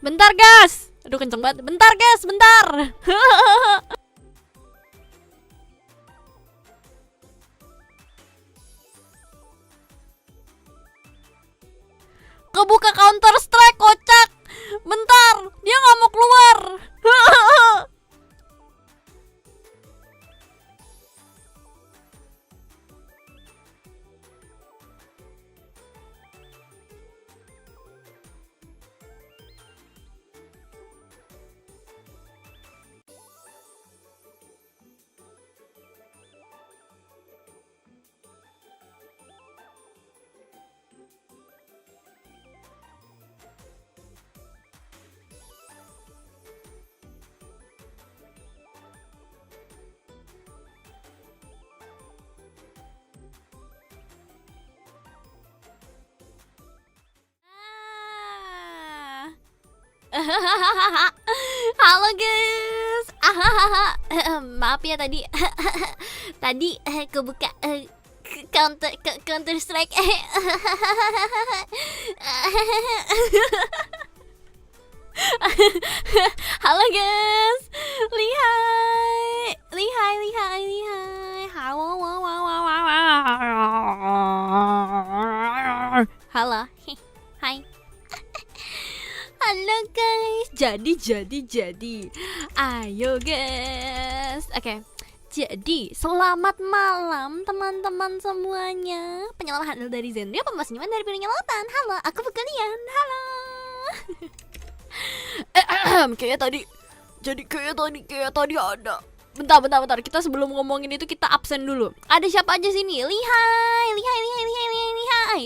Bentar gas. Aduh kenceng banget. Bentar gas, bentar. Kebuka Counter Strike, kocak. Bentar, dia nggak mau keluar. Halo guys. Maaf ya tadi. Tadi kebuka Counter Strike. Halo guys. Lihai. Halo. Hai. Halo guys. Jadi. Ayo guys. Oke. Jadi, selamat malam teman-teman semuanya. Penyelam handal dari Zenryo, pemancing dari Penyelam. Halo, aku Kalian. Halo. Kayak tadi ada. Bentar. Kita sebelum ngomongin itu kita absen dulu. Ada siapa aja sini?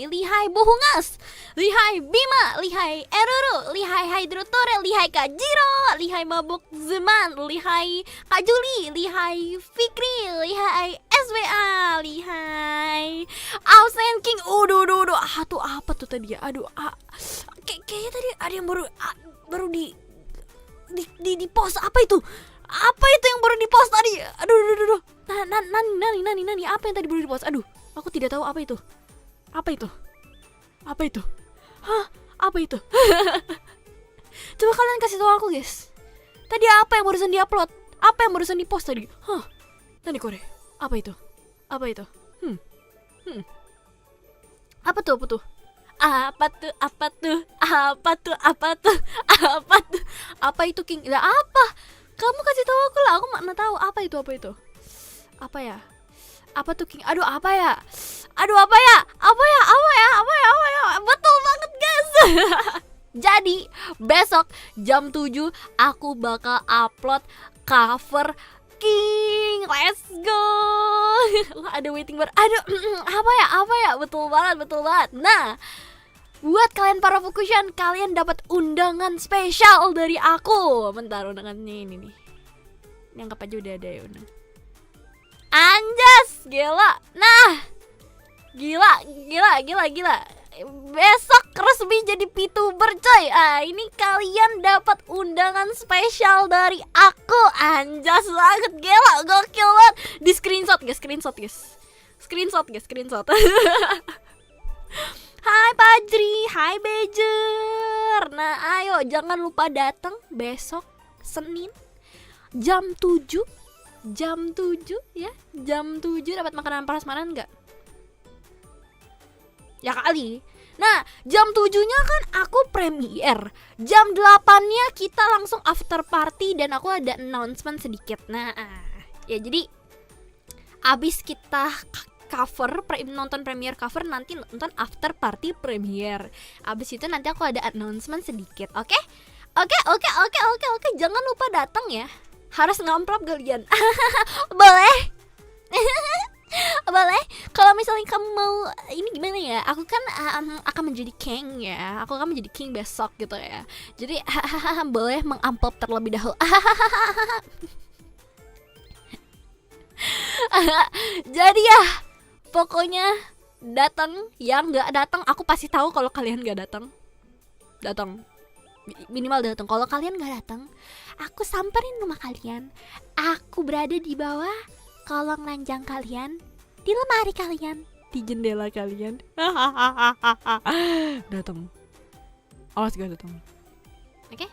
Lihai Bohungas, Lihai Bima, Lihai Eruru, Lihai Hydrotore, Lihai Kajiro, Lihai Mabuk Zeman, Lihai Kajuli, Lihai Fikri, Lihai SWA, Lihai Ausen King. Aduh. Tuh apa tuh tadi ya? Aduh, kayaknya tadi ada yang baru di post. Apa itu? Apa itu yang baru di post tadi? Aduh. Nani, apa yang tadi baru di post? Aduh, aku tidak tahu apa itu. Apa itu? Hah? Apa itu? Coba kalian kasih tahu aku, guys. Tadi apa yang barusan di-upload? Apa yang barusan di-post tadi? Hah? Nani kore. Apa itu? Apa itu King? Lah apa? Kamu kasih tahu aku lah, aku mana tahu apa itu. Apa ya? Apa tuh King? Aduh, apa ya? Betul banget, guys. Jadi, besok jam 7 aku bakal upload cover King. Let's go. Ada waiting bar. Aduh, apa ya? Betul banget. Nah, buat kalian para Fukushan, kalian dapat undangan spesial dari aku. Bentar, undangannya ini nih. Yang aja udah ada ya undangan. Anjas, gila. Nah, gila. Besok resmi jadi VTuber, coy. Ini kalian dapat undangan spesial dari aku. Anjas banget, gila, gokil banget. Di screenshot, guys. Screenshot. Hai Pajri, hai Bejer. Nah, ayo jangan lupa datang besok Senin jam 7 ya. Jam 7 dapat makanan prasmanan enggak? Ya kali. Nah, jam 7-nya kan aku premier. Jam 8-nya kita langsung after party dan aku ada announcement sedikit. Nah, ya jadi abis kita cover nonton premier cover, nanti nonton after party premier. Abis itu nanti aku ada announcement sedikit. Oke. Jangan lupa datang ya. Harus ngamplop kalian. Boleh. Boleh. Kalau misalnya kamu mau ini gimana ya? Aku kan akan menjadi king ya. Aku akan menjadi king besok gitu ya. Jadi boleh mengamplop terlebih dahulu. Jadi ya, pokoknya datang. Yang nggak datang aku pasti tahu. Kalau kalian nggak datang, minimal datang. Kalau kalian nggak datang, aku samperin rumah kalian. Aku berada di bawah kolong ranjang kalian, di lemari kalian, di jendela kalian. Datang. Awas gak datang. Oke?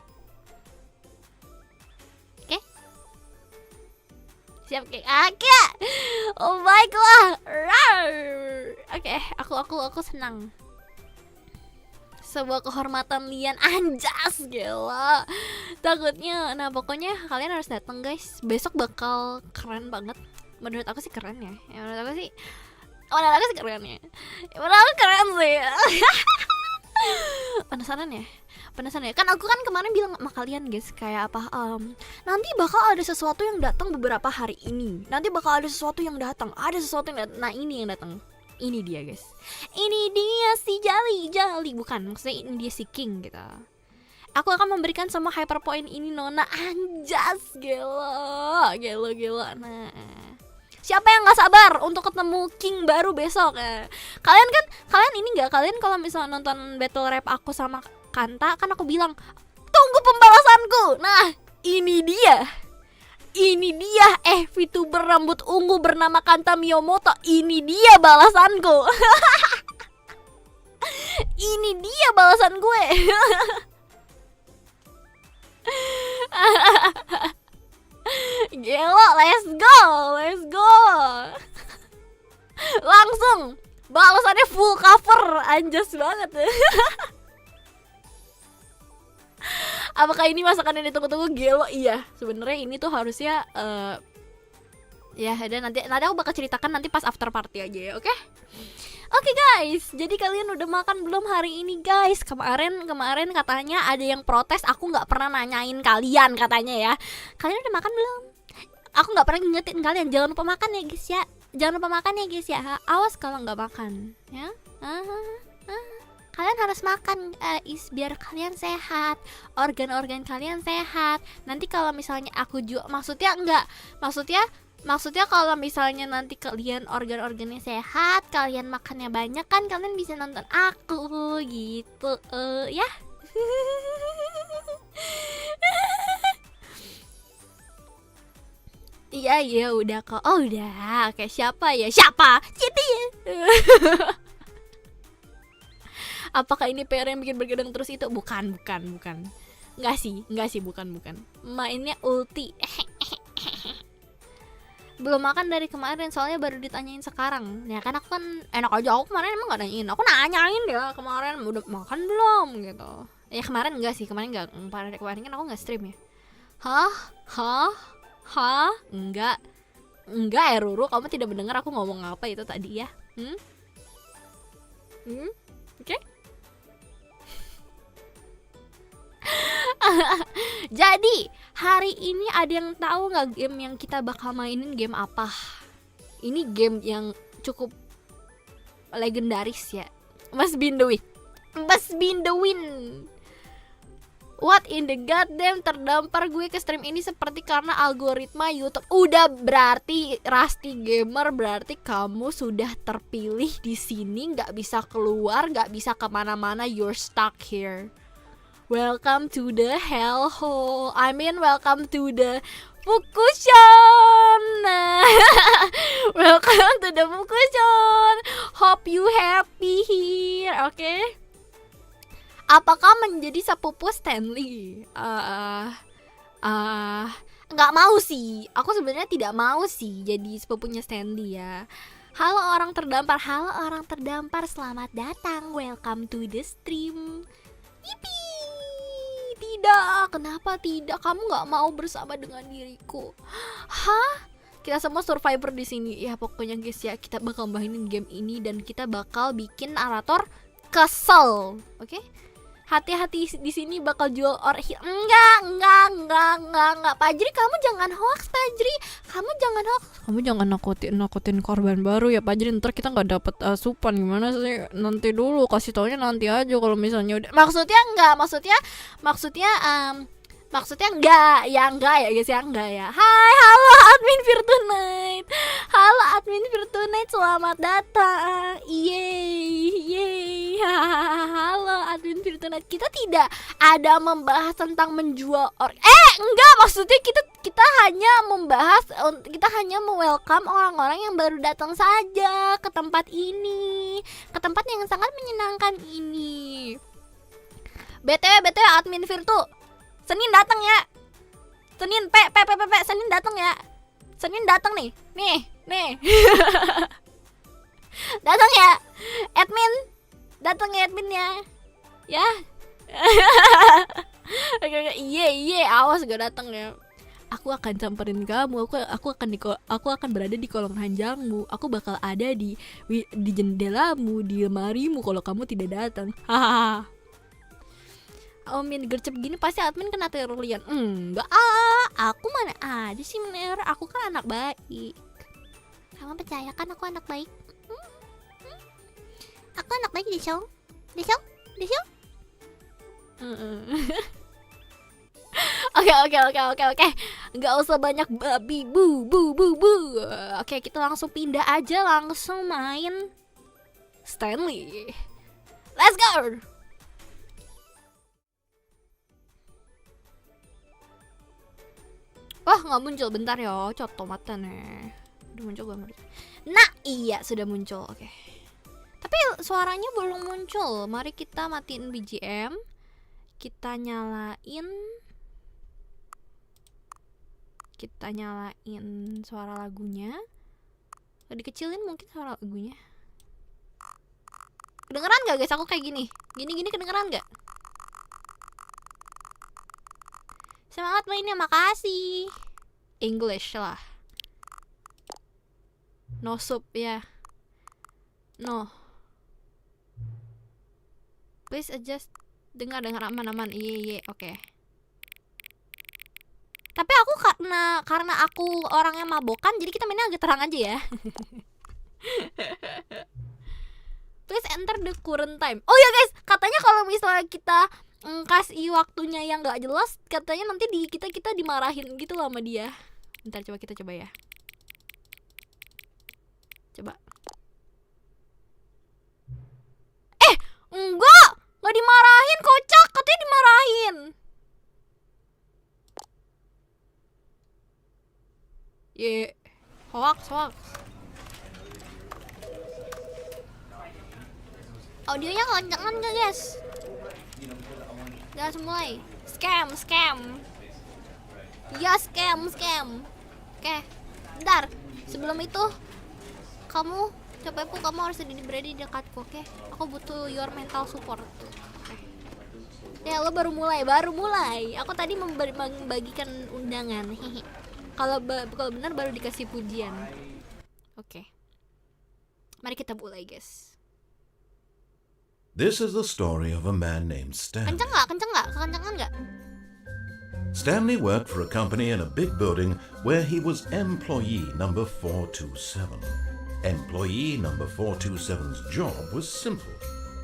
Oke? Siap Kek? Oke. Oh baiklah. Oke, aku senang. Sebuah kehormatan Lian, anjas, gila. Takutnya, nah pokoknya kalian harus datang guys. Besok bakal keren banget. Menurut aku sih keren ya. Menurut aku sih keren ya. Menurut aku keren sih. Penasaran ya? Kan aku kan kemarin bilang sama kalian guys, kayak apa, nanti bakal ada sesuatu yang datang beberapa hari ini. Nanti bakal ada sesuatu yang datang. Ada sesuatu yang datang. Nah ini yang datang. Ini dia guys. Ini dia si Jali. Bukan, maksudnya ini dia si King gitu. Aku akan memberikan sama hyperpoint ini Nona. Anjas, gila. Nah, siapa yang gak sabar untuk ketemu King baru besok ya? Kalian ini gak? Kalian kalau misalnya nonton battle rap aku sama Kanta, kan aku bilang tunggu pembalasanku. Nah ini dia VTuber rambut ungu bernama Kanta Miyamoto. Ini dia balasanku. Ini dia balasan gue. Gelo, let's go. Langsung balasannya full cover, anjas banget. Apakah ini masakan yang ditunggu-tunggu? Gelo, iya. Sebenarnya ini tuh harusnya ya, dan nanti aku bakal ceritakan nanti pas after party aja ya, oke? Oke guys, jadi kalian udah makan belum hari ini guys? Kemarin katanya ada yang protes aku nggak pernah nanyain kalian katanya ya. Kalian udah makan belum? Aku nggak pernah ngingetin kalian, jangan lupa makan ya guys ya. Awas kalau nggak makan ya. Kalian harus makan biar kalian sehat, organ-organ kalian sehat. Nanti kalau misalnya aku jual, maksudnya kalau misalnya nanti kalian organ-organnya sehat, kalian makannya banyak kan, kalian bisa nonton aku gitu ya. Iya udah kok. Oh udah. Oke, siapa? Siti ya. Apakah ini PR yang bikin bergadang terus itu? Bukan. Enggak sih, bukan. Mainnya ulti. Belum makan dari kemarin, soalnya baru ditanyain sekarang. Ya kan aku kan enak aja, aku kemarin emang gak nanyain. Aku nanyain ya kemarin, udah makan belum gitu. Ya kemarin enggak sih, kemarin kan aku gak stream ya. Hah? Enggak Ruru, kamu tidak mendengar aku ngomong apa itu tadi ya? Oke? Jadi hari ini ada yang tahu nggak game yang kita bakal mainin game apa? Ini game yang cukup legendaris ya. Must be in the win. What in the goddamn, terdampar gue ke stream ini seperti karena algoritma YouTube. Udah berarti Rusty Gamer, berarti kamu sudah terpilih di sini, nggak bisa keluar, nggak bisa kemana-mana, you're stuck here. Welcome to the hellhole. Welcome to the Fukushon. Welcome to the Fukushon. Hope you happy here. Oke. Apakah menjadi sepupu Stanley? Nggak mau sih. Aku sebenarnya tidak mau sih jadi sepupunya Stanley ya. Halo orang terdampar, selamat datang. Welcome to the stream. Yipi. Tidak, kenapa tidak? Kamu nggak mau bersama dengan diriku? Hah? Kita semua survivor di sini. Ya pokoknya guys ya, kita bakal mainin game ini dan kita bakal bikin narator kesel. Oke? Hati-hati di sini bakal jual enggak. Pajri, kamu jangan hoax, Pajri. Kamu jangan nakutin korban baru ya, Pajri. Ntar kita nggak dapet asupan gimana sih? Nanti dulu, kasih taunya nanti aja kalau misalnya udah. Maksudnya enggak ya guys ya, enggak ya. Hai, halo admin Virtunite. Selamat datang. Yeay. Halo admin Virtunite. Kita tidak ada membahas tentang menjual enggak, maksudnya kita hanya membahas, kita hanya welcome orang-orang yang baru datang saja ke tempat ini, ke tempat yang sangat menyenangkan ini. BTW admin Virtu, Senin datang ya. Senin Senin datang ya. Senin datang nih. Nih. Datang ya. Admin. Datang ya adminnya. Ya. Iya, awas gak datang ya. Aku akan samperin kamu. Aku akan berada di kolong ranjangmu. Aku bakal ada di jendelamu, di lemarimu kalau kamu tidak datang. Hahaha. Min gercep gini pasti admin kena teror Lian. Enggak, aku mana ada sih meneror. Aku kan anak baik. Kamu percaya kan aku anak baik? Aku anak baik Desong. Oke. Nggak usah banyak babi bu. Oke, kita langsung pindah aja, langsung main Stanley. Let's go. Wah, nggak muncul, bentar ya, coto mata nih. Udah muncul belum? Nah, iya sudah muncul. Oke. Tapi suaranya belum muncul. Mari kita matiin BGM. Kita nyalain suara lagunya. Dikecilin mungkin suara lagunya. Kedengeran gak guys? Aku kayak gini kedengeran gak? Semangat mainnya, makasih. English lah. No soup ya. No. Please adjust. Dengar aman. Iya, oke. Tapi aku karena aku orangnya mabokan, jadi kita mainnya agak terang aja ya. Please enter the current time. Oh ya guys, katanya kalau misalnya kita kasih waktunya yang nggak jelas, katanya nanti kita dimarahin gitu loh sama dia. Bentar, kita coba ya. Coba. Nggak dimarahin, kocak, katanya dimarahin. Hoax. Audionya kenceng gak guys? Udah mulai. Scam. Ya scam. Oke, bentar. Sebelum itu kamu harus berada di dekatku, oke? Aku butuh your mental support. Oke. Ya, lo baru mulai. Aku tadi membagikan undangan. Kalau benar baru dikasih pujian. Oke. Mari kita mulai, guys. This is the story of a man named Stanley. Kekencangan nggak? Stanley worked for a company in a big building where he was employee number 427. Employee number 427's job was simple.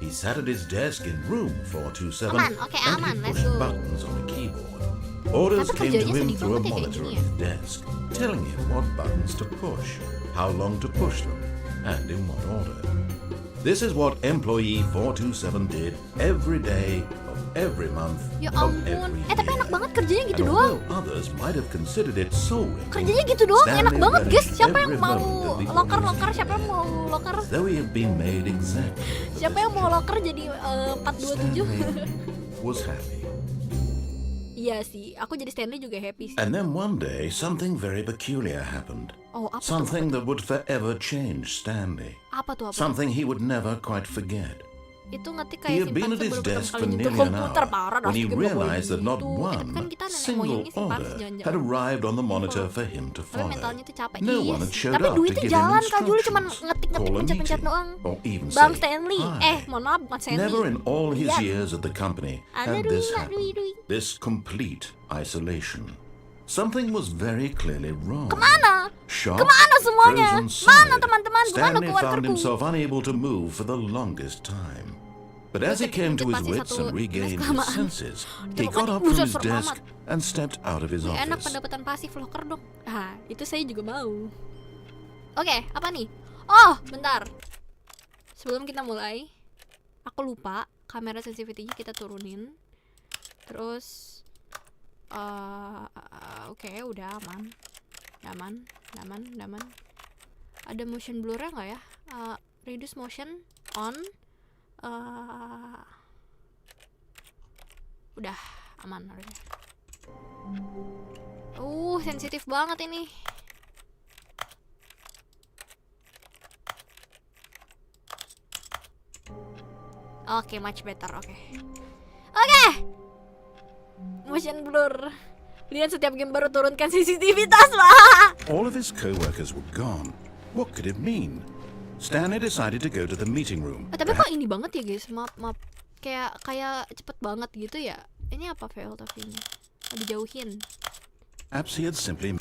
He sat at his desk in room 427 aman, and he let's pushed go. buttons on a keyboard. Orders came to him through a monitor on his desk, telling him what buttons to push, how long to push them, and in what order. This is what employee 427 did every day of every month Ya of ampun. every year. Tapi enak banget kerjanya gitu And doang. although others might have considered it soul-wrenching, Kerjanya gitu doang, enak Stanley banget guys. relished Siapa yang every mau moment of the loker? Siapa yang mau loker? though he had been made exactly. Siapa yang mau loker jadi 427? Stanley was happy. Iya sih, aku jadi Stanley juga happy sih. And then one day, something very peculiar happened. Oh, apa Something tuh? that would forever change Stanley. Apa tuh? Something he would never quite forget. Itu ngetik He kayak had been simpan at his sebelum desk pertama for kali nyentuh nearly an komputer, hour parah. when he Rasanya realized that not gitu. one Kan kita nenek single moyangnya sih order jangan-jangan. had arrived on the monitor for him to Tapi follow. mentalnya tuh capek. No Iya one had sih. showed Tapi up to duitnya give him jalan Kak Juli cuman instructions, ngetik call a pencet-pencet meeting, doang. or even Bang say Stanley, hi. mohon maaf Mas Stanley. Never in all his Iya. years at the company Ada had this duit, happened. This complete isolation. Something was very clearly wrong. Kemana? Shocked, Kemana semuanya? frozen Mana solid, teman-teman? Kemana Stanley found keluargaku? himself unable to move for the longest time. But as he came to his wits and regained his senses, he got up from his desk and stepped out of his Enak office. pendapatan pasif loker dong. Itu saya juga mau. Oke, apa nih? Oh, bentar. Sebelum kita mulai, aku lupa kamera sensitivity-nya kita turunin. Terus oke, udah aman. Ada motion blur-nya nggak ya? Reduce motion on. Udah aman harusnya. Sensitif banget ini. Oke, much better. Oke. Motion blur. Lian setiap game baru turunkan sensitivitas, Pak. All of his co-workers were gone. What could it mean? Stanley decided to go to the meeting room. Tapi kok ini banget ya, guys? Maaf. Kayak cepet banget gitu ya. Ini apa fail tapi ini? Dijauhin. Perhaps he had simply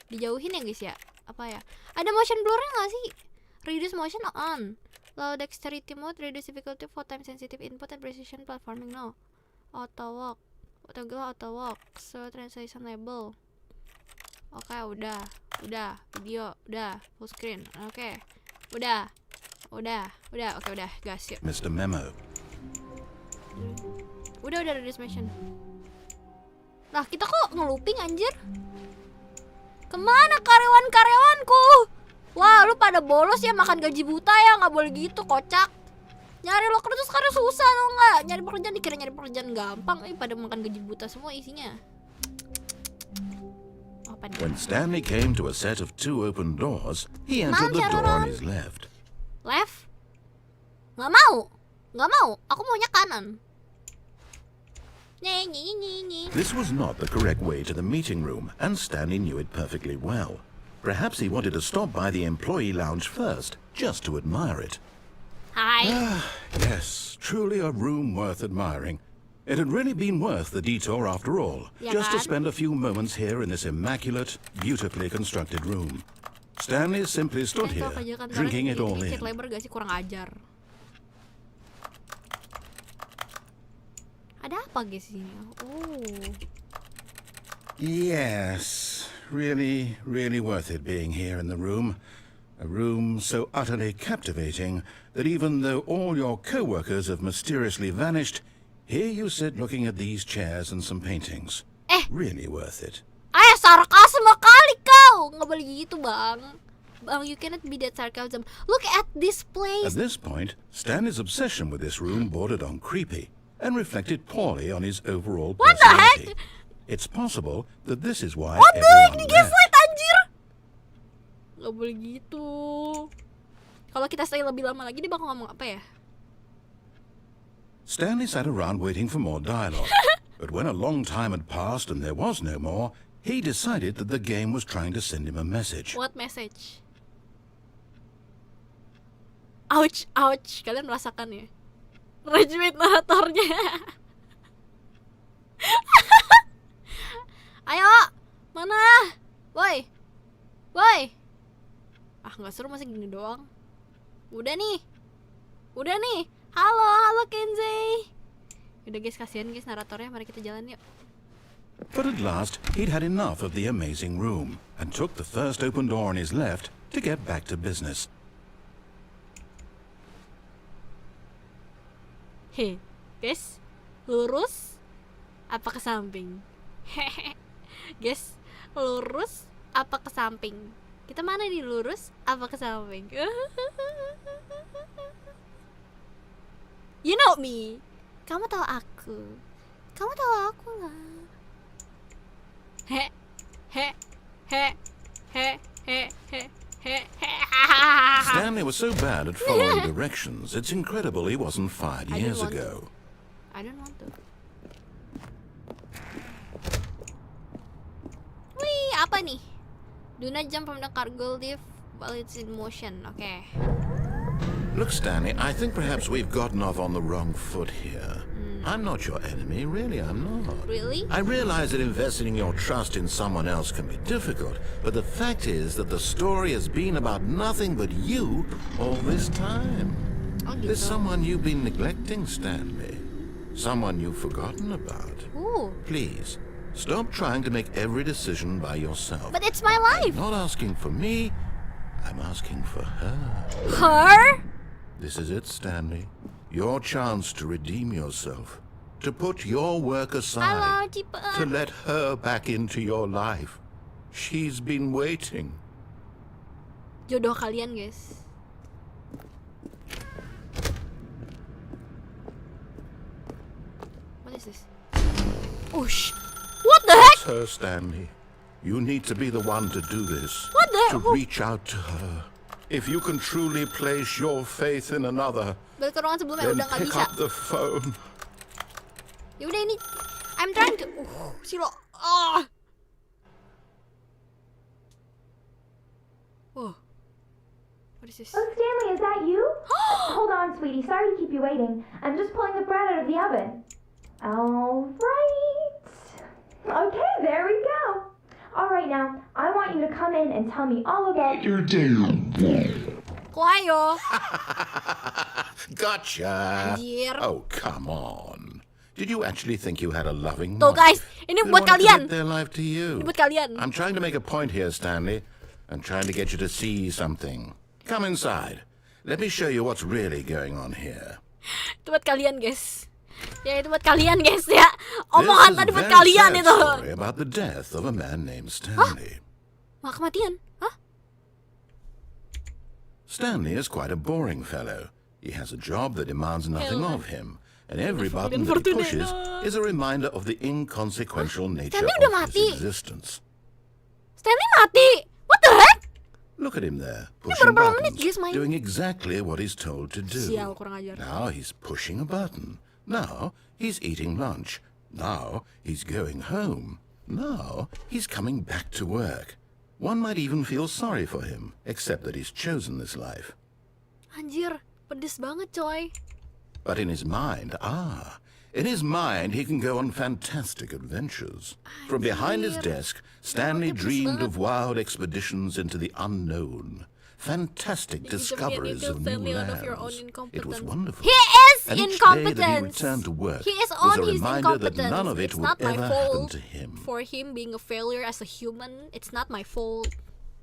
Dijauhin ya, guys ya? Apa ya? Ada motion blurnya nggak sih? Reduce motion on. Low dexterity mode, reduce difficulty for time sensitive input and precision platforming. No. Auto walk. So translation label. Oke, udah. Video, udah. Full screen. Oke. Udah. Oke, udah. Gas yuk. Mr. Memo. Udah reduce motion. Lah, kita kok ngeluping anjir? Kemana karyawan-karyawanku? Wah, lu pada bolos ya, makan gaji buta ya, nggak boleh gitu, kocak. Nyari loker tuh sekarang susah lo nggak? Nyari pekerjaan dikira nyari pekerjaan gampang, pada makan gaji buta semua isinya. Apa nih? When Stanley came to a set of 2 open doors, he entered the door on his left. Left? Nggak mau. Aku maunya kanan. This was not the correct way to the meeting room, and Stanley knew it perfectly well. Perhaps he wanted to stop by the employee lounge first, just to admire it. Hi. Yes, truly a room worth admiring. It had really been worth the detour after all, just to spend a few moments here in this immaculate, beautifully constructed room. Stanley simply stood here, drinking it all in. Kurang ajar. Ada apa guys ini? Yes, really worth it being here in the room. A room so utterly captivating that even though all your co-workers have mysteriously vanished, here you sit looking at these chairs and some paintings. Really worth it. Sarkasme kali kau. Nggak boleh gitu, Bang. Bang, you cannot be that sarcasm. Look at this place. At this point, Stanley's obsession with this room bordered on creepy and reflected poorly on his overall What the personality. heck? It's possible that this is why What the heck? everyone Di left. gaslight anjir. Nggak boleh gitu. Kalau kita stay lebih lama lagi, dia bakal ngomong apa ya? Stanley sat around waiting for more dialogue. But when a long time had passed and there was no more, he decided that the game was trying to send him a message. What message? Ouch. Kalian merasakan ya? Rage naratornya. Ayo, mana? Boy. Nggak seru masa gini doang. Udah nih. Halo Kenzie. Udah guys, kasihan guys naratornya. Mari kita jalan yuk. But at last, he'd had enough of the amazing room and took the first open door on his left to get back to business. Guys, lurus apa ke samping? Guys, lurus apa ke samping? Kita mana nih, lurus apa ke samping? You know me. Kamu tahu aku lah. Stanley was so bad at following directions, it's incredible he wasn't fired years ago. I don't want to. Wih, apa nih? Do not jump from the cargo lift while it's in motion. Okay. Look, Stanley, I think perhaps we've gotten off on the wrong foot here. I'm not your enemy, really, I'm not. Really? I realize that investing your trust in someone else can be difficult, but the fact is that the story has been about nothing but you all this time. There's someone you've been neglecting, Stanley. Someone you've forgotten about. Ooh. Please, stop trying to make every decision by yourself. But it's my life. I'm not asking for me, I'm asking for her. Her? This is it, Stanley. Your chance to redeem yourself. To put your work aside. To let her back into your life. She's been waiting. Jodoh kalian, guys. What is this? Ush. What the heck? That's her, Stanley. You need to be the one to do this. What the To reach out to her. If you can truly place your faith in another, Balik ke ruangan sebelumnya then udah nggak pick bisa. up the phone. Ya udah ini. I'm trying to. Silo. Ah. Whoa. What is this? Oh, Stanley, is that you? Hold on, sweetie. Sorry to keep you waiting. I'm just pulling the bread out of the oven. All right. Okay, there we go. All right, now, I want you to come in and tell me all about your day. Kuayo. Gotcha. Anjir. Oh, come on. Did you actually think you had a loving Tuh wife? guys, ini They buat wanted to kalian. give their life to you. Ini buat kalian. I'm trying to make a point here, Stanley. I'm trying to get you to see something. Come inside. Let me show you what's really going on here. Itu buat kalian guys. Ya itu buat kalian guys ya. This Omongan is tadi a buat very kalian sad itu. story about the death of a man named Stanley. Wah kematian. Hah? Stanley is quite a boring fellow. He has a job that demands nothing Hell. of him, and every button that he Fortuna. pushes is a reminder of the inconsequential nature Stanley udah of mati. his existence. Stanley mati. What the heck? Look at him there, pushing berapa menit, buttons, guys, main? doing exactly what he's told to do. Sial, kurang ajar. Now he's pushing a button. Now he's eating lunch. Now he's going home. Now he's coming back to work. One might even feel sorry for him, except that he's chosen this life. Anjir, pedes banget coy. But in his mind, he can go on fantastic adventures. From behind his desk, Stanley dreamed of wild expeditions into the unknown. Fantastic discoveries of new lands. It was wonderful. He is And each day incompetent. that he returned to work He is was on a his reminder that incompetence. none of it It's would not my ever happen fault to him. for him being a failure as a human. It's not my fault.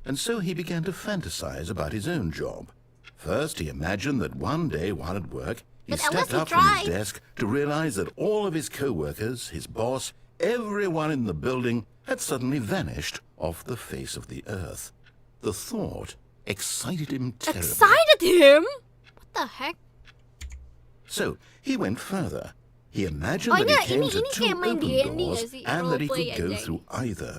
And so he began to fantasize about his own job. First, he imagined that one day while at work, he But unless stepped he up from his tried. desk to realize that all of his co-workers, his boss, everyone in the building had suddenly vanished off the face of the earth. The thought excited him terribly. Excited him? What the heck? So he went further. He imagined Oh, that yeah, he came to ini two kayak main open D&D doors gak sih? and that he Roleplay could go aja. through either.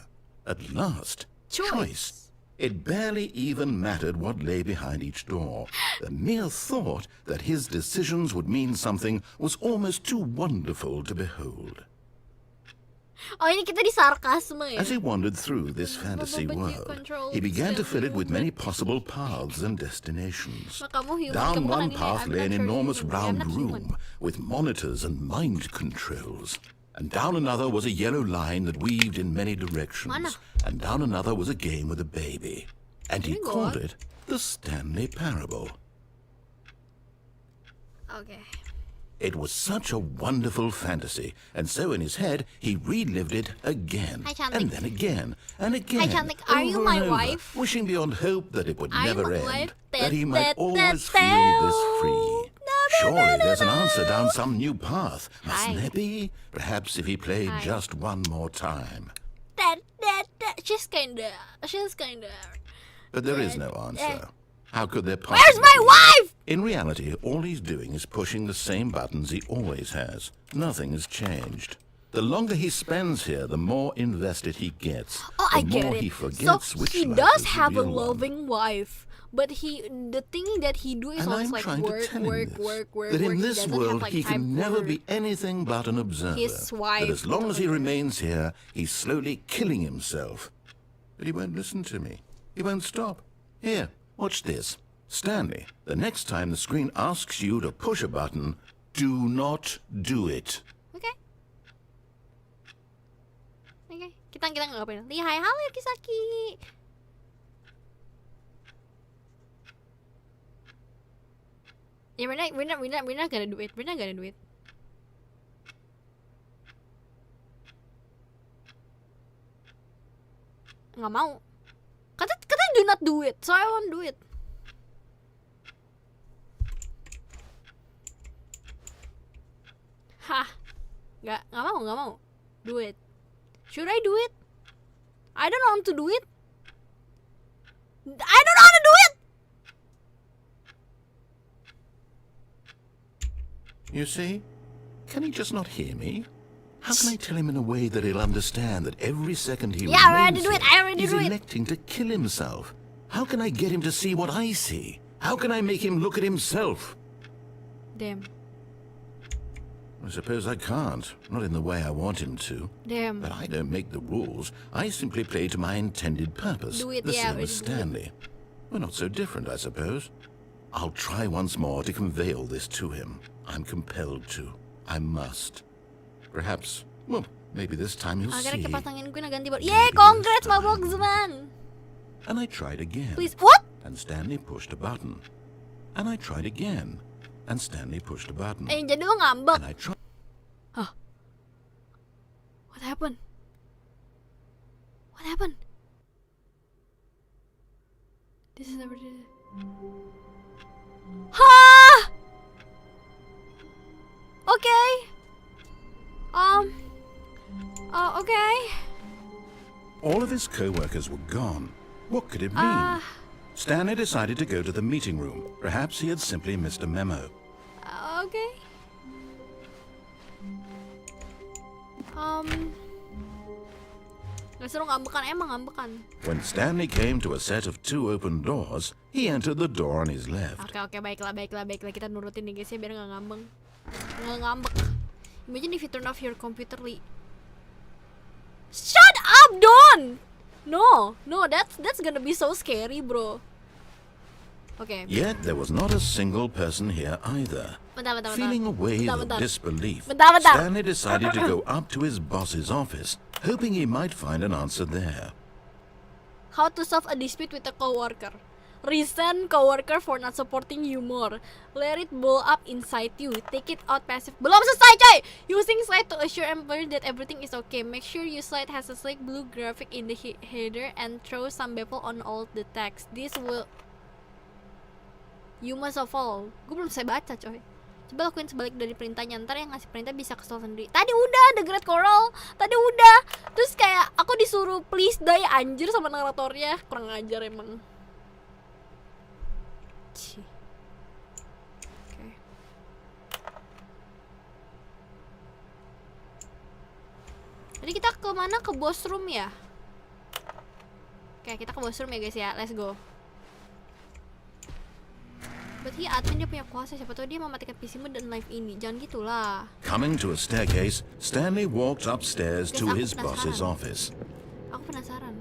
At last, Choice. It barely even mattered what lay behind each door. The mere thought that his decisions would mean something was almost too wonderful to behold. Oh ini kita di sarkasme ya? As he wandered through this fantasy world, he began to fill it with many possible paths and destinations. Nah, kamu human, Down kamu kan one anime. path I'm lay not an sure enormous human. I'm round not human. room with monitors and mind controls. And down another was a yellow line that weaved in many directions. Mana? And down another was a game with a baby. And he Can we go called on? it the Stanley Parable. Okay. It was such a wonderful fantasy, and so in his head he relived it again, Hi, Chantik. and then again, and again, Chantik. Are you over my and over, wife? wishing beyond hope that it would Are you never my end, wife? that he Tet, might tet, always tet, feel this tet. free. No, Surely there's an answer down some new path, mustn't Hi. there be? Perhaps if he played Hi. just one more time. That. She's kinda. But there is no answer. How could there possibly Where's my be? wife? In reality, all he's doing is pushing the same buttons he always has. Nothing has changed. The longer he spends here, the more invested he gets. Oh, the I get more it. he forgets So which he life does is the have a real one. loving wife, but the thing that he do is And always I'm like trying work, to tell him work, this, work, work, that work. in He this doesn't world have, like, he time can never for be anything but an observer. his wife. That as long as he remains here, he's slowly killing himself. But he won't listen to me. He won't stop. Here, watch this. Stanley, the next time the screen asks you to push a button, do not do it. Okay. Kita ngapain? Lihai hal ya Kisaki. Yeah, we're not gonna do it. We're not gonna do it. Nggak mau. Kata do not do it, so I won't do it. Hah, nggak mau. Do it. Should I do it? I don't want to do it. I don't want to do it. You see? Can he just not hear me? How can I tell him in a way that he'll understand that every second he Yeah, I already remains do it. here, I already he's do it. electing to kill himself? How can I get him to see what I see? How can I make him look at himself? Damn. I suppose I can't. Not in the way I want him to. Damn. But I don't make the rules. I simply play to my intended purpose. Do it, the yeah, same as do it. Stanley. We're not so different, I suppose. I'll try once more to convey all this to him. I'm compelled to. I must. Perhaps, well, maybe this time he'll Akhirnya see. kipas angin gue naganti baru. Yeay, congrats mabok Zaman. And I tried again. Please, what? And Stanley pushed a button. And I tried again. And Stanley pushed a button. Jadi lo ngambek. And I tried. Huh? What happened? What happened? This is never did it. Huh? Okay. Okay. All of his co-workers were gone. What could it mean? Stanley decided to go to the meeting room. Perhaps he had simply missed a memo. Okay. Gak seru ngambekan, emang ngambekan. When Stanley came to a set of 2 open doors, he entered the door on his left. Oke, baiklah. Kita nurutin nih guys ya biar nggak ngambek. Nggak ngambek. Imagine if you turn off your computer, Lee. Shut up, Don! No, that's gonna be so scary, bro. Okay. Yet there was not a single person here either. Bentar. Feeling a wave of Bentar. disbelief, Bentar. Stanley decided to go up to his boss's office, hoping he might find an answer there. How to solve a dispute with a coworker. Resent coworker for not supporting you more. Let it blow up inside you. Take it out passive. Belum selesai, coy. Using slide to assure employer that everything is okay. Make sure your slide has a sleek blue graphic in the header and throw some bevel on all the text. This will. You must follow. Gue belum bisa baca, coy. Coba lakuin sebalik dari perintahnya. Ntar yang ngasih perintah bisa kesel sendiri. Tadi udah The Great Coral. Tadi udah. Terus kayak aku disuruh please die anjir sama naratornya. Kurang ajar emang. Okay. Jadi kita ke mana? Ke boss room ya? Oke, kita ke boss room ya guys ya. Let's go. Berarti admin dia punya kuasa. Siapa tahu dia mematikan PC-mu dan live ini. Jangan gitulah. Coming to a staircase, Stanley walked upstairs to his boss's office. Aku penasaran.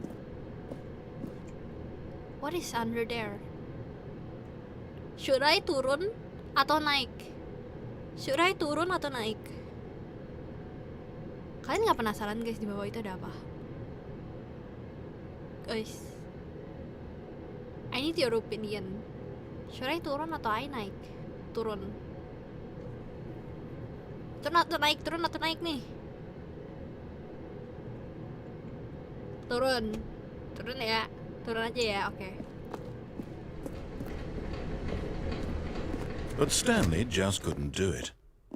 What is under there? Should I turun atau naik? Should I turun atau naik? Kalian nggak penasaran guys di bawah itu ada apa? Guys, I need your opinion. Should I turun atau I naik? Turun. Turun atau naik nih? Turun ya, turun aja ya, oke. But Stanley just couldn't do it.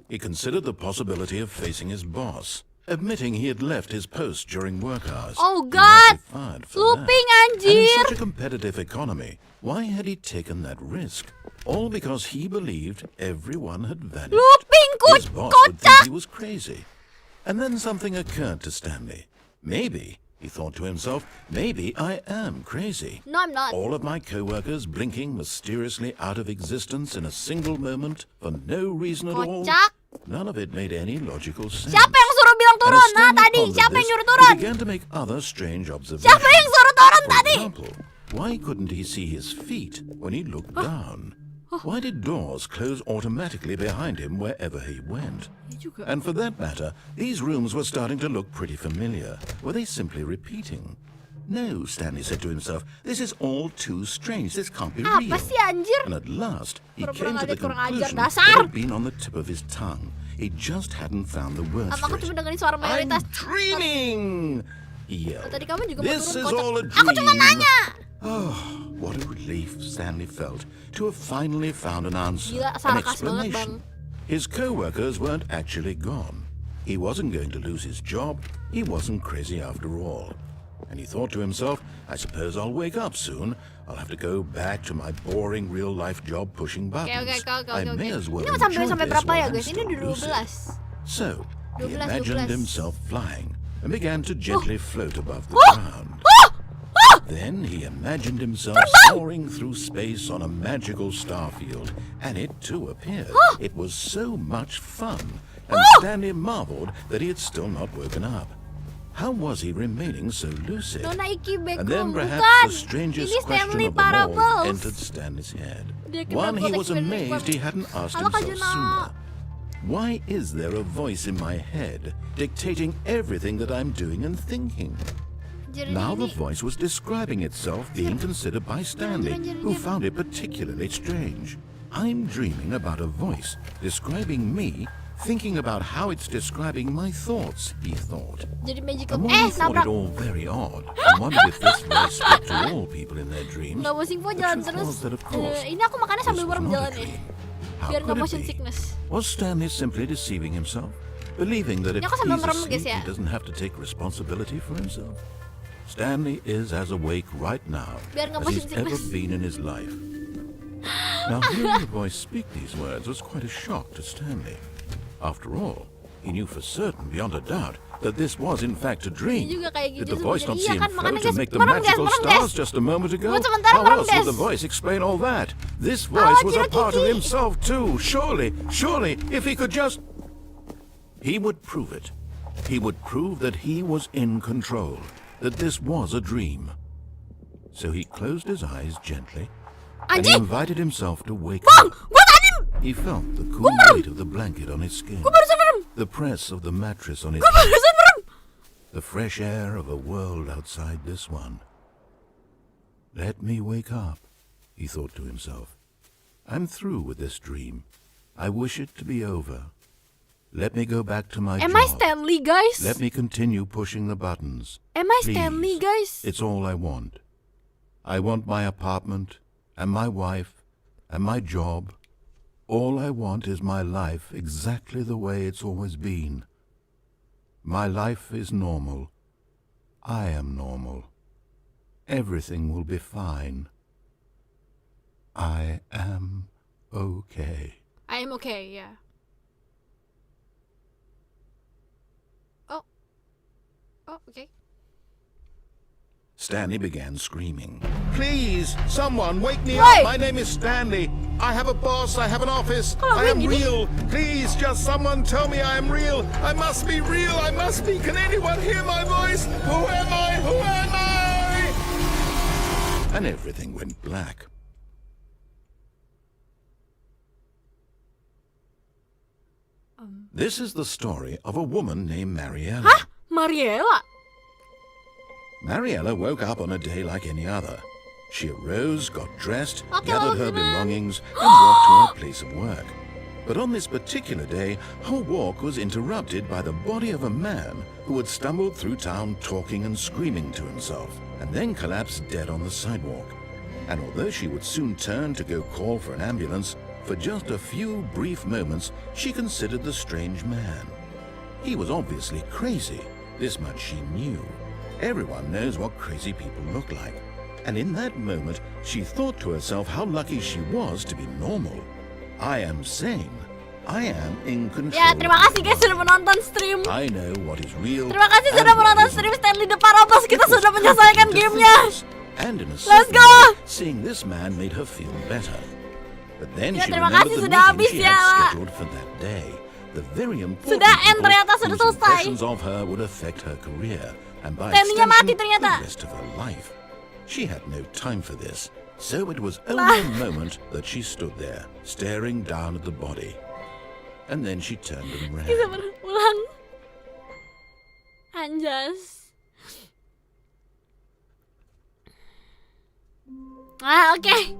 He considered the possibility of facing his boss, admitting he had left his post during work hours. Oh He might God! be fired for Looping that. And in anjir! such a competitive economy, why had he taken that risk? All because he believed everyone had vanished. Looping His boss would think kocak! he was crazy. And then something occurred to Stanley. Maybe, he thought to himself, maybe I am crazy. No, I'm not. All of my co-workers blinking mysteriously out of existence in a single moment for no reason at all. Kocak! None of it made any logical sense. Siapa yang suruh bilang And turun? as Nah Stanley tadi, pondered siapa yang this, nyuruh he turun? began to make other strange observations. Siapa yang suruh turun For tadi? example, why couldn't he see his feet when he looked down? Why did doors close automatically behind him wherever he went? And for that matter, these rooms were starting to look pretty familiar. Were they simply repeating? No, Stanley said to himself, this is all too strange. This can't be real. Apa sih anjir? And at last, he Pura-pura came to the kurang ajar, conclusion dasar. that had been on the tip of his tongue. He just hadn't found the words Apa aku for it. cuma dengerin suara I'm mayoritas? dreaming! He yelled. Tadi kamu juga mau This turun is kocak. all a Aku cuma dream. nanya. Oh, what a relief Stanley felt to have finally found an answer, Gila, an sarkas banget, explanation. His co-workers weren't actually gone. He wasn't going to lose his job. He wasn't crazy after all. And he thought to himself, I suppose I'll wake up soon. I'll have to go back to my boring real-life job pushing buttons. Oke. I may as well Ini sampai enjoy this berapa ya while I'm guys? Ini still udah lucid. 12. So, He imagined himself flying and began to gently float above the ground. Then he imagined himself soaring through space on a magical starfield, and it too appeared. It was so much fun, and Stanley marveled that he had still not woken up. How was he remaining so lucid? And then perhaps the strangest question of them all entered Stanley's head. One he was amazed he hadn't asked himself sooner. Why is there a voice in my head dictating everything that I'm doing and thinking? Now the voice was describing itself being considered by Stanley, who found it particularly strange. I'm dreaming about a voice describing me, thinking about how it's describing my thoughts, he thought. And while he thought it all very odd, and wondered if this voice spoke to all people in their dreams, the truth was that of course, this was not a dream. How could it be? Was Stanley simply deceiving himself, believing that if he's asleep, he doesn't have to take responsibility for himself? Stanley is as awake right now as he's ever been in his life. Now, hearing the voice speak these words was quite a shock to Stanley. After all, he knew for certain, beyond a doubt, that this was in fact a dream. Did the voice not see him float and make the magical stars just a moment ago? How else would the voice explain all that? This voice was a part of himself too. Surely, if he could just... He would prove it. He would prove that he was in control, that this was a dream. So he closed his eyes gently, and he invited himself to wake up. He felt the cool weight of the blanket on his skin, the press of the mattress on his head, the fresh air of a world outside this one. Let me wake up, he thought to himself. I'm through with this dream. I wish it to be over. Let me go back to my job. Am I Stanley, guys? Let me continue pushing the buttons. Am I Please. Stanley, guys? It's all I want. I want my apartment, and my wife, and my job. All I want is my life exactly the way it's always been. My life is normal. I am normal. Everything will be fine. I am okay. I am okay, yeah. Oh, okay. Stanley began screaming. Please, someone wake me up. My name is Stanley. I have a boss. I have an office. I am real. Please, just someone tell me I am real. I must be real. I must be. Can anyone hear my voice? Who am I? Who am I? And everything went black. This is the story of a woman named Mariella. Hah? Mariella? Mariella woke up on a day like any other. She arose, got dressed, gathered her belongings, and walked to her place of work. But on this particular day, her walk was interrupted by the body of a man who had stumbled through town talking and screaming to himself, and then collapsed dead on the sidewalk. And although she would soon turn to go call for an ambulance, for just a few brief moments she considered the strange man. He was obviously crazy, this much she knew. Everyone knows what crazy people look like. And in that moment, she thought to herself how lucky she was to be normal. I am sane. I am in control. Ya, terima kasih guys sudah menonton stream. I know what is real. Terima kasih sudah menonton stream Stanley The Parabos. Kita sudah menyelesaikan gamenya. And in a Let's go. way, seeing this man made her feel better. But then she remembered the meeting she had scheduled for that day. The very important people whose impressions of her would affect her career, and by extension, the rest of her life. She had no time for this, so it was only a moment that she stood there, staring down at the body. And then she turned and ran. Bisa berulang. Anjas. Oke.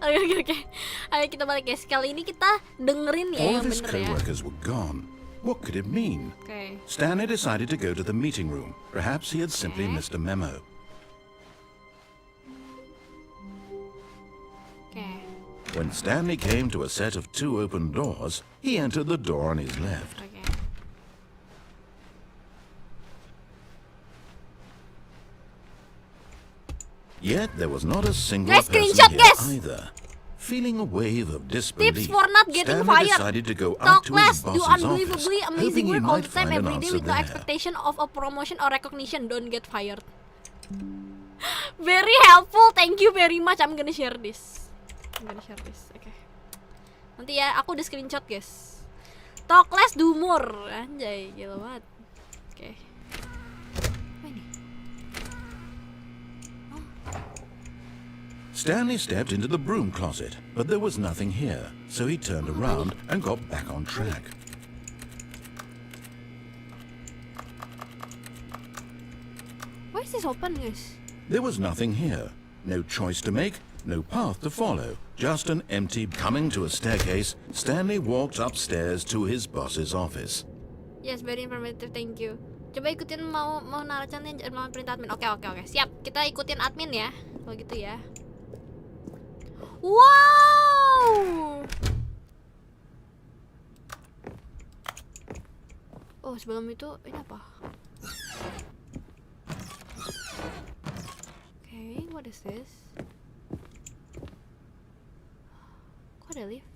Oke. Ayo kita balik guys. Kali ini kita dengerin ya All yang of his bener ya. co-workers were gone. What could it mean? Okay. Stanley decided to go to the meeting room. Perhaps he had simply missed a memo. Okay. When Stanley came to a set of 2 open doors, he entered the door on his left. Okay. Yet there was not a single Guys, person screenshot, here guys. either. Feeling a wave of Tips disbelief, for not getting Stanley fired. decided to go Talk up to less, his do boss's office, unbelievably amazing hoping he work all might the time find an every day answer with no there. expectation of a promotion or recognition. Don't get fired. Very helpful, thank you very much. I'm gonna share this. Oke. Nanti ya, aku udah screenshot guys. Talk less, do more. Anjay, gila banget. Oke. Apa ini? Stanley stepped into the broom closet, but there was nothing here, so he turned around and got back on track. Why is this open guys? There was nothing here. No choice to make, no path to follow, just an empty... Coming to a staircase, Stanley walked upstairs to his boss's office. Yes, very informative, thank you. Coba ikutin mau Naratornya jangan perintah admin. Oke. Siap. Kita ikutin admin ya. Kalau gitu ya. Wow. Oh, sebelum itu ini apa? Okay, what is this? Kok ada lift?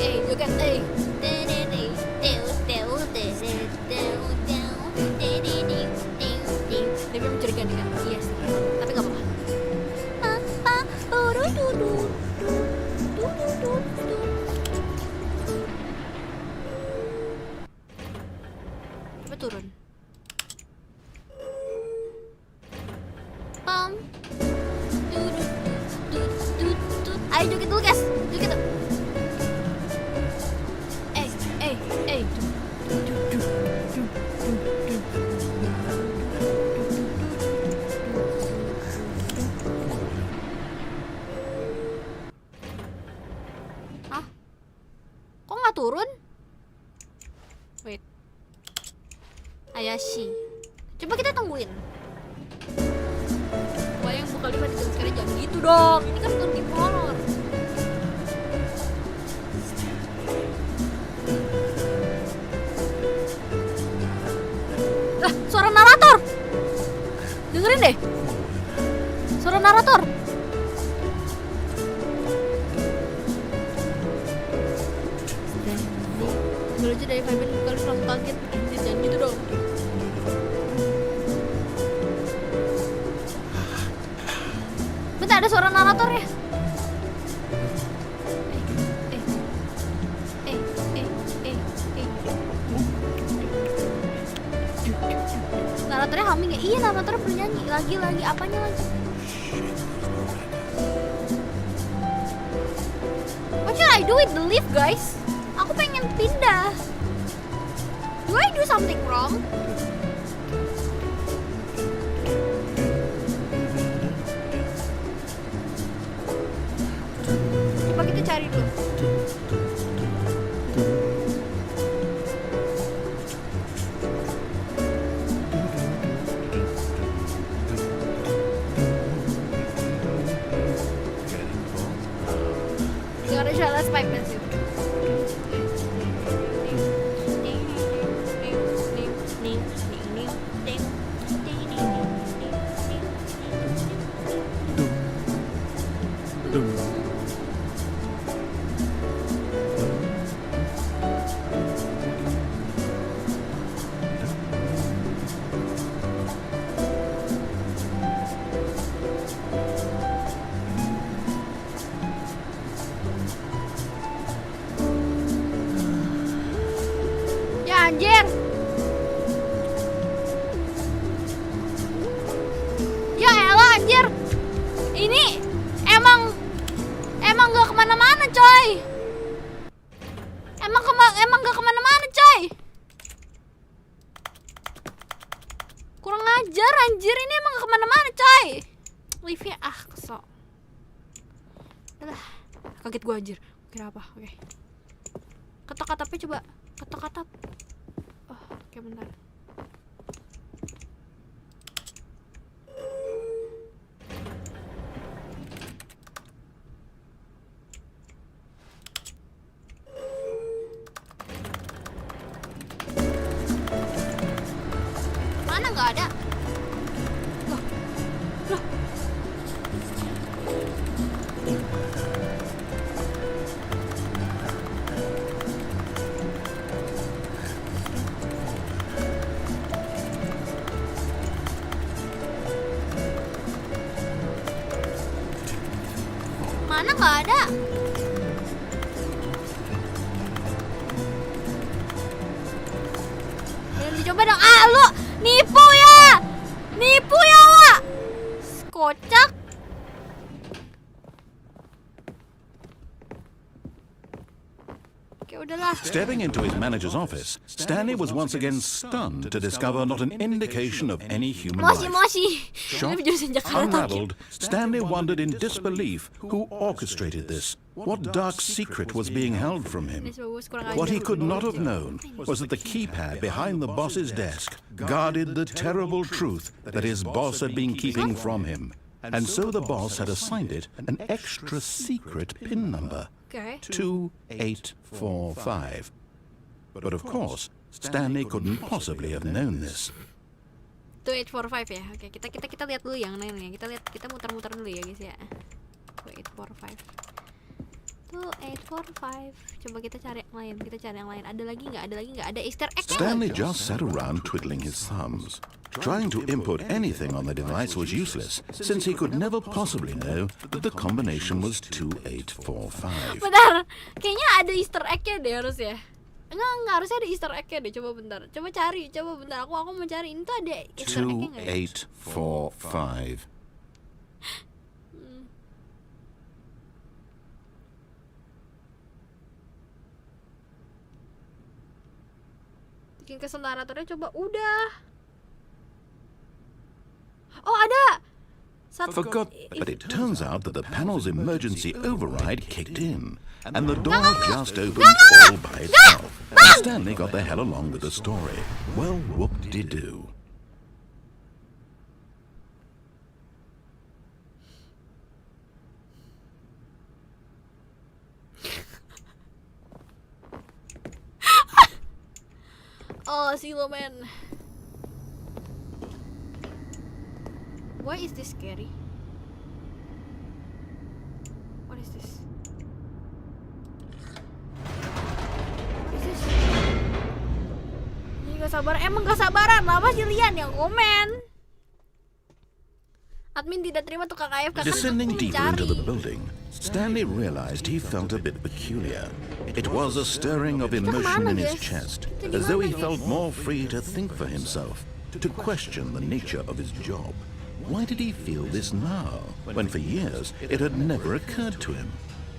Hey, look at hey. Dia belum mencurigakan kan? Yes, tapi gak apa-apa. Coba turun. Pam. Ayo joget dulu guys, joget tuh. Hah? Kok nggak turun? Wait. Ayashi. Coba kita tungguin. Wah, yang buka lima di jam sekarang jangan gitu dong. Ini kan bukan game horror. Suara narator. Dengerin deh. Suara narator. Dulu aja dari Fabian kali langsung kaget. Anjir, jangan gitu dong. Bentar, ada suara narator ya. Naratornya humming ya? Iya, naratornya bernyanyi. Lagi apanya lagi? What should I do with the lift guys? Aku pengen pindah. Do I do something wrong? Coba kita cari dulu. Let's pipe this in. Anjir. Ya elah anjir. Ini emang gak kemana-mana coy. Emang gak kemana-mana coy. Kurang ajar anjir, ini emang gak kemana-mana coy. Liftnya kesel. Alah, kaget gua anjir. Kira apa? Oke. Ketok-ketopnya coba. Ketok-ketop. Oke, bentar. Mana nggak ada? Loh. Loh. Mana nggak ada? Yang dicoba dong. Ah, lu nipu ya? Nipu ya, Wak? Kocak. Oke, udahlah. Stepping into his manager's office, Stanley was once again stunned to discover not an indication of any human life. Moshi. Shocked, unraveled, Stanley wondered in disbelief who orchestrated this. What dark secret was being held from him? What he could not have known was that the keypad behind the boss's desk guarded the terrible truth that his boss had been keeping from him. And so the boss had assigned it an extra secret PIN number. Okay. 2845. But of course, Stanley couldn't possibly have known this. 2845 ya. Oke, kita lihat dulu yang lainnya. Kita muter-muter dulu ya, guys ya. 2845. 2845. Coba kita cari yang lain. Ada lagi nggak? Ada Easter egg. Stanley just sat around twiddling his thumbs. Trying to input anything on the device was useless, since he could never possibly know that the combination was 2845. Bentar, kayaknya ada Easter egg-nya deh harus ya. Enggak harusnya ada Easter egg-nya deh. Coba bentar. Coba bentar. Aku mau cari. Ini tuh ada Easter egg-nya nggak ya? 2845. Bikin kesel naratornya coba. Udah. Oh, ada. Forgot, but it turns out that the panel's emergency override kicked in, and the door just opened all by itself. And Stanley got the hell along with the story. Well, whoop-de-doo. Oh, Silo Man. Why is this scary? What is this? What is this? Ini gak sabar. Emang gak sabaran. Apa sih Lian yang komen? Admin tidak terima tukang AFK. Descending deeper into the building, Stanley realized he felt a bit peculiar. It was a stirring of emotion in his chest, as though he felt more free to think for himself, to question the nature of his job. Why did he feel this now, when for years it had never occurred to him?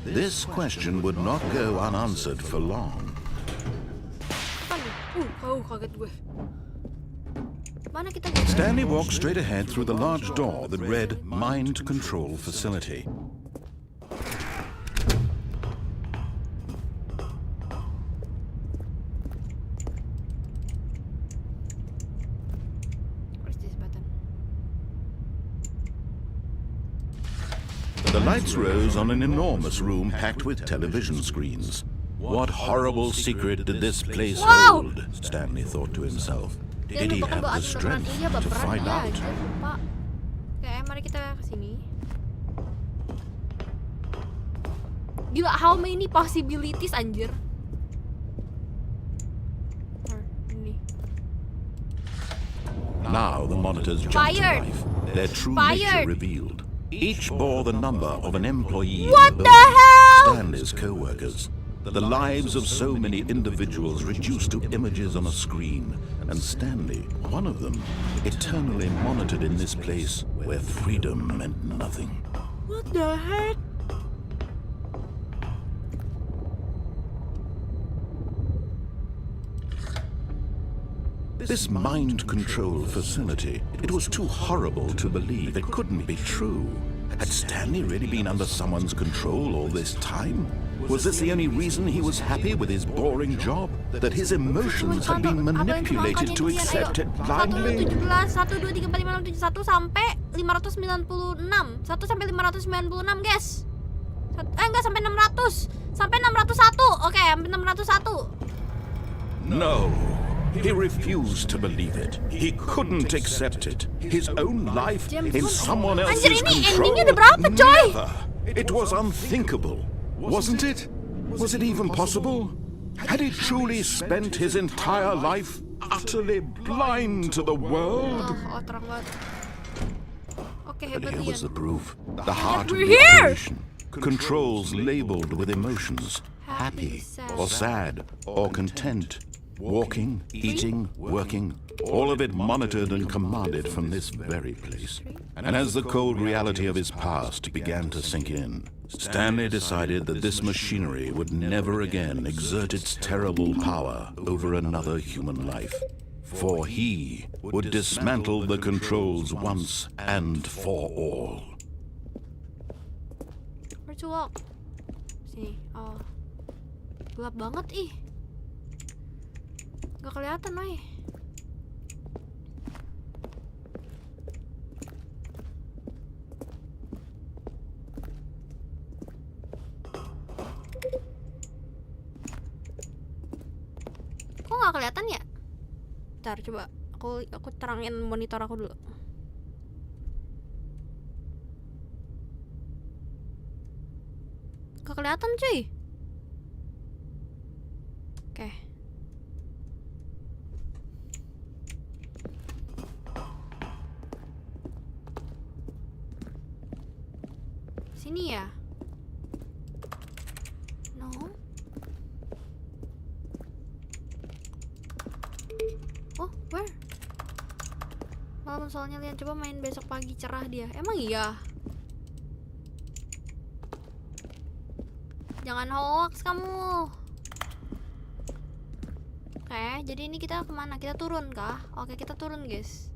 This question would not go unanswered for long. Kaget gue. Mana kita? Stanley walked straight ahead through the large door that read Mind Control Facility. The lights rose on an enormous room packed with television screens. What horrible secret did this place hold? Stanley thought to himself. Did he have the strength to find out? Oke, mari kita kesini. Gila, how many possibilities anjir? Now the monitors jumped to life. Their true nature revealed. Each bore the number of an employee in What the the hell? Stanley's co-workers. The lives of so many individuals reduced to images on a screen, and Stanley, one of them, eternally monitored in this place where freedom meant nothing. What the heck? This mind control facility, it was too horrible to believe. It couldn't be true. Had Stanley really been under someone's control all this time? Was this the only reason he was happy with his boring job? That his emotions had been manipulated to accept it blindly? 1, 2, 3, 4, 5, 6, 7 sampai 596. 1 sampai 596, guys. Enggak, sampai 600. Sampai 601. Oke, sampai 601. No. He refused to believe it. He couldn't accept it. His own life in someone else's Anjir, ini control. endingnya udah berapa, coy? Never. It was unthinkable, wasn't it? Was it even possible? Had he truly spent his entire life utterly blind to the world? Oh, terang banget. Oke, But hebat here was Lian. the proof. The heart of we're the here! creation controls labeled with emotions. Happy or sad or content. Walking, eating, working, all of it monitored and commanded from this very place. And as the cold reality of his past began to sink in, Stanley decided that this machinery would never again exert its terrible power over another human life. For he would dismantle the controls once and for all. Where to walk? Sini. Oh. Gelap banget ih. Gak kelihatan, woy. Kok gak kelihatan ya? Bentar, coba aku terangin monitor aku dulu. Gak kelihatan, cuy. Oke. Sini ya? No. Oh, where? Malam soalnya Lian, coba main besok pagi, cerah dia. Emang iya? Jangan hoax kamu. Oke, jadi ini kita kemana? Kita turun kah? Oke, kita turun guys.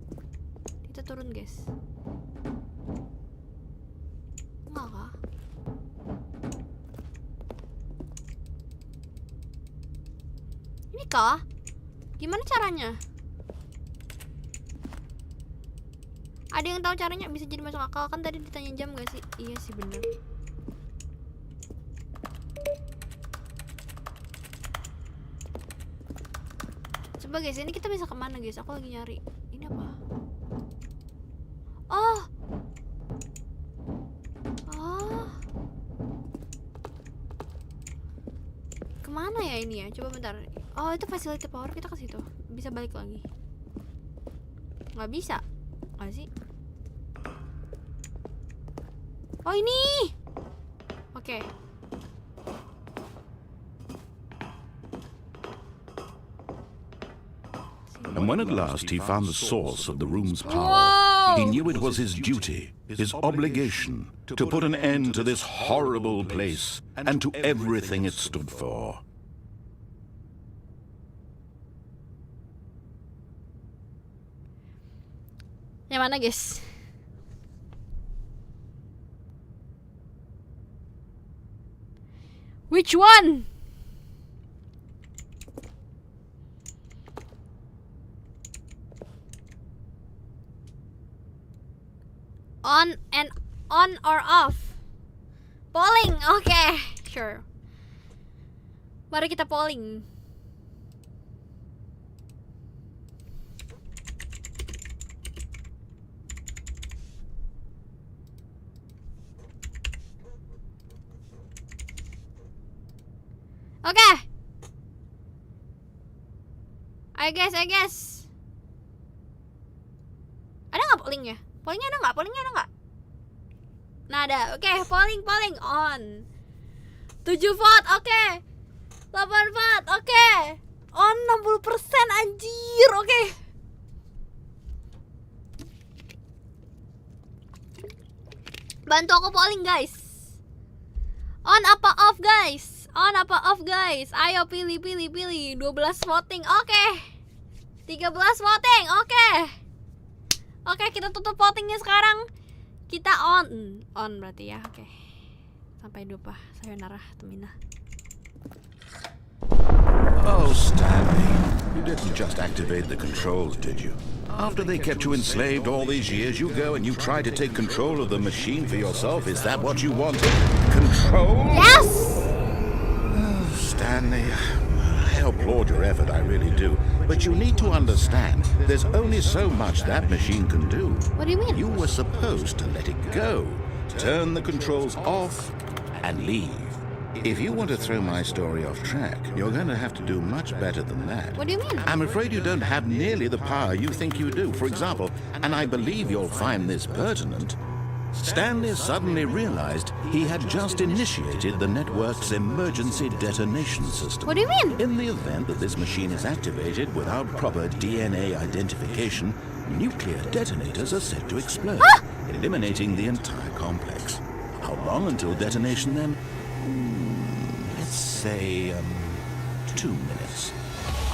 Kita turun guys. Enggak kah? Ini kah? Gimana caranya? Ada yang tahu caranya? Bisa jadi masuk akal kan tadi ditanya jam gak sih? Iya sih bener. Coba guys, ini kita bisa kemana guys? Aku lagi nyari. Ini apa? Oh. Oh. Kemana ya ini ya? Coba bentar. Oh, itu facility power, kita ke situ. Bisa balik lagi. Nggak bisa. Nggak sih? Oh, ini. Oke. And when at last he found the source of the room's power, Whoa! he knew it was his duty, his obligation, to put an end to this horrible place and to everything it stood for. Yang mana guys? Which one? On or off? Polling, okay, sure. Mari kita polling. Okay. I guess. Ada nggak polling ya? Pollingnya ada nggak? Pollingnya ada nggak? Nah ada. Oke, polling on. 7 vote, oke. 8 vote, oke. On 60%, anjir, oke. Bantu aku polling guys. On apa off guys? On apa off guys? Ayo pilih 12 voting, oke. 13 voting, oke. Oke, kita tutup votingnya sekarang. Kita on berarti ya, oke. Sampai jumpa, sayonara, temina. Oh, Stanley, you didn't just activate the controls, did you? After they kept you enslaved all these years, you go and you try to take control of the machine for yourself. Is that what you wanted? Control? Yes! Oh, Stanley, I applaud your effort, I really do. But you need to understand, there's only so much that machine can do. What do you mean? You were supposed to let it go, turn the controls off, and leave. If you want to throw my story off track, you're going to have to do much better than that. What do you mean? I'm afraid you don't have nearly the power you think you do. For example, and I believe you'll find this pertinent, Stanley suddenly realized he had just initiated the network's emergency detonation system. What do you mean? In the event that this machine is activated without proper DNA identification, nuclear detonators are set to explode, eliminating the entire complex. How long until detonation then? Let's say, 2 minutes.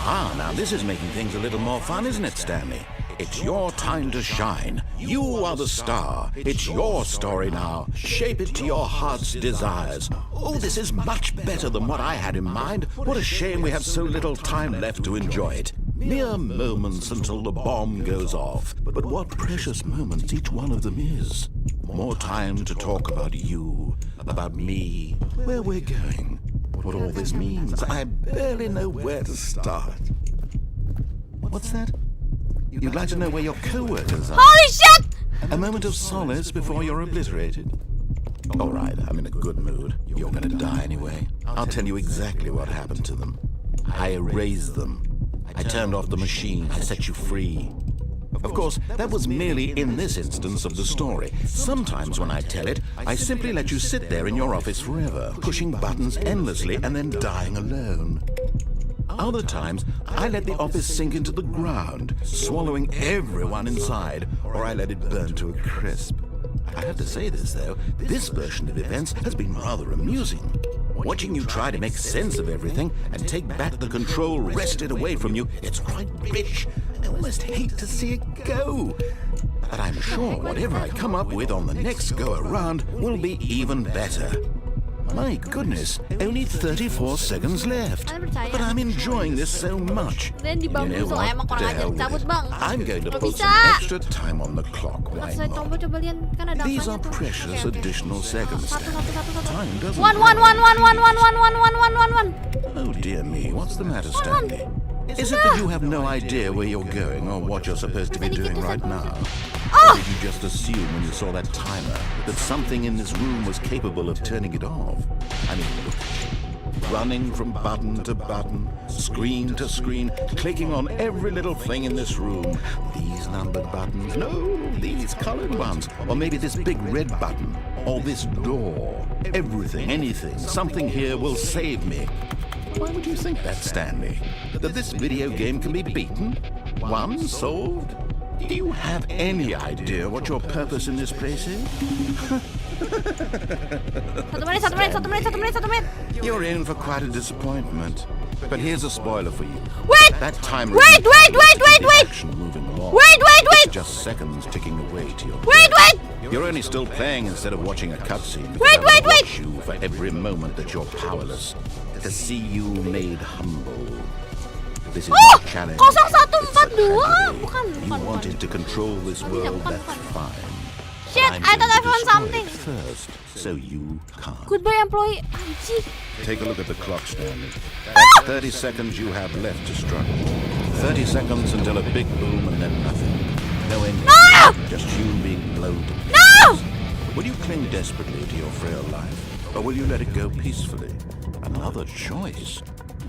Now this is making things a little more fun, isn't it, Stanley? It's your time to shine. You are the star. It's your story now. Shape it to your heart's desires. Oh, this is much better than what I had in mind. What a shame we have so little time left to enjoy it. Mere moments until the bomb goes off. But what precious moments each one of them is. More time to talk about you, about me, where we're going, what all this means. I barely know where to start. What's that? You'd like to know where your co-workers are? Holy shit! A moment of solace before you're obliterated. All right, I'm in a good mood. You're going to die anyway. I'll tell you exactly what happened to them. I erased them. I turned off the machine. I set you free. Of course, that was merely in this instance of the story. Sometimes when I tell it, I simply let you sit there in your office forever, pushing buttons endlessly and then dying alone. Other times, I let the office sink into the ground, swallowing everyone inside, or I let it burn to a crisp. I have to say this, though, this version of events has been rather amusing. Watching you try to make sense of everything and take back the control wrested away from you, it's quite rich. I almost hate to see it go. But I'm sure whatever I come up with on the next go-around will be even better. My goodness, only 34 seconds left. But I'm enjoying this so much. Dan You know dibangun what? emang kurang The ajar hell with cabut it. bang. I'm going to Nggak put bisa. some extra time on the clock. Why Saya not? coba Lian kan ada These angkanya are tuh. precious Oke, oke. additional seconds. Satu. Time doesn't. One. Oh dear me, what's the matter, Stanley? Is it that you have no idea where you're going or what you're supposed to be doing right now? Or did you just assume when you saw that timer that something in this room was capable of turning it off? I mean, look, running from button to button, screen to screen, clicking on every little thing in this room. These numbered buttons, no, these colored ones, or maybe this big red button, or this door. Everything, anything, something here will save me. Why would you think that, Stanley? That this video game can be beaten? Won? Solved? Do you have any idea what your purpose in this place is? Satu menit. You're in for quite a disappointment. But here's a spoiler for you. Wait! That time Wait! action moving along. Wait! It's just seconds ticking away to your Wait! You're only still playing instead of watching a cutscene. Wait! Watch you for every moment that you're powerless. To see you made humble. This is Oh! a challenge. 0142. You Bukan. wanted to control this world, bukan. that's fine. Shit, I'm I thought I going to found destroy something. it first, so you can't. Goodbye employee. Anjir. Take a look at the clock, Stanley. That's 30 seconds you have left to struggle. 30 seconds until a big boom and then nothing. No ending. No! Just you being blown to pieces. No! Will you cling desperately to your frail life, or will you let it go peacefully? Another choice.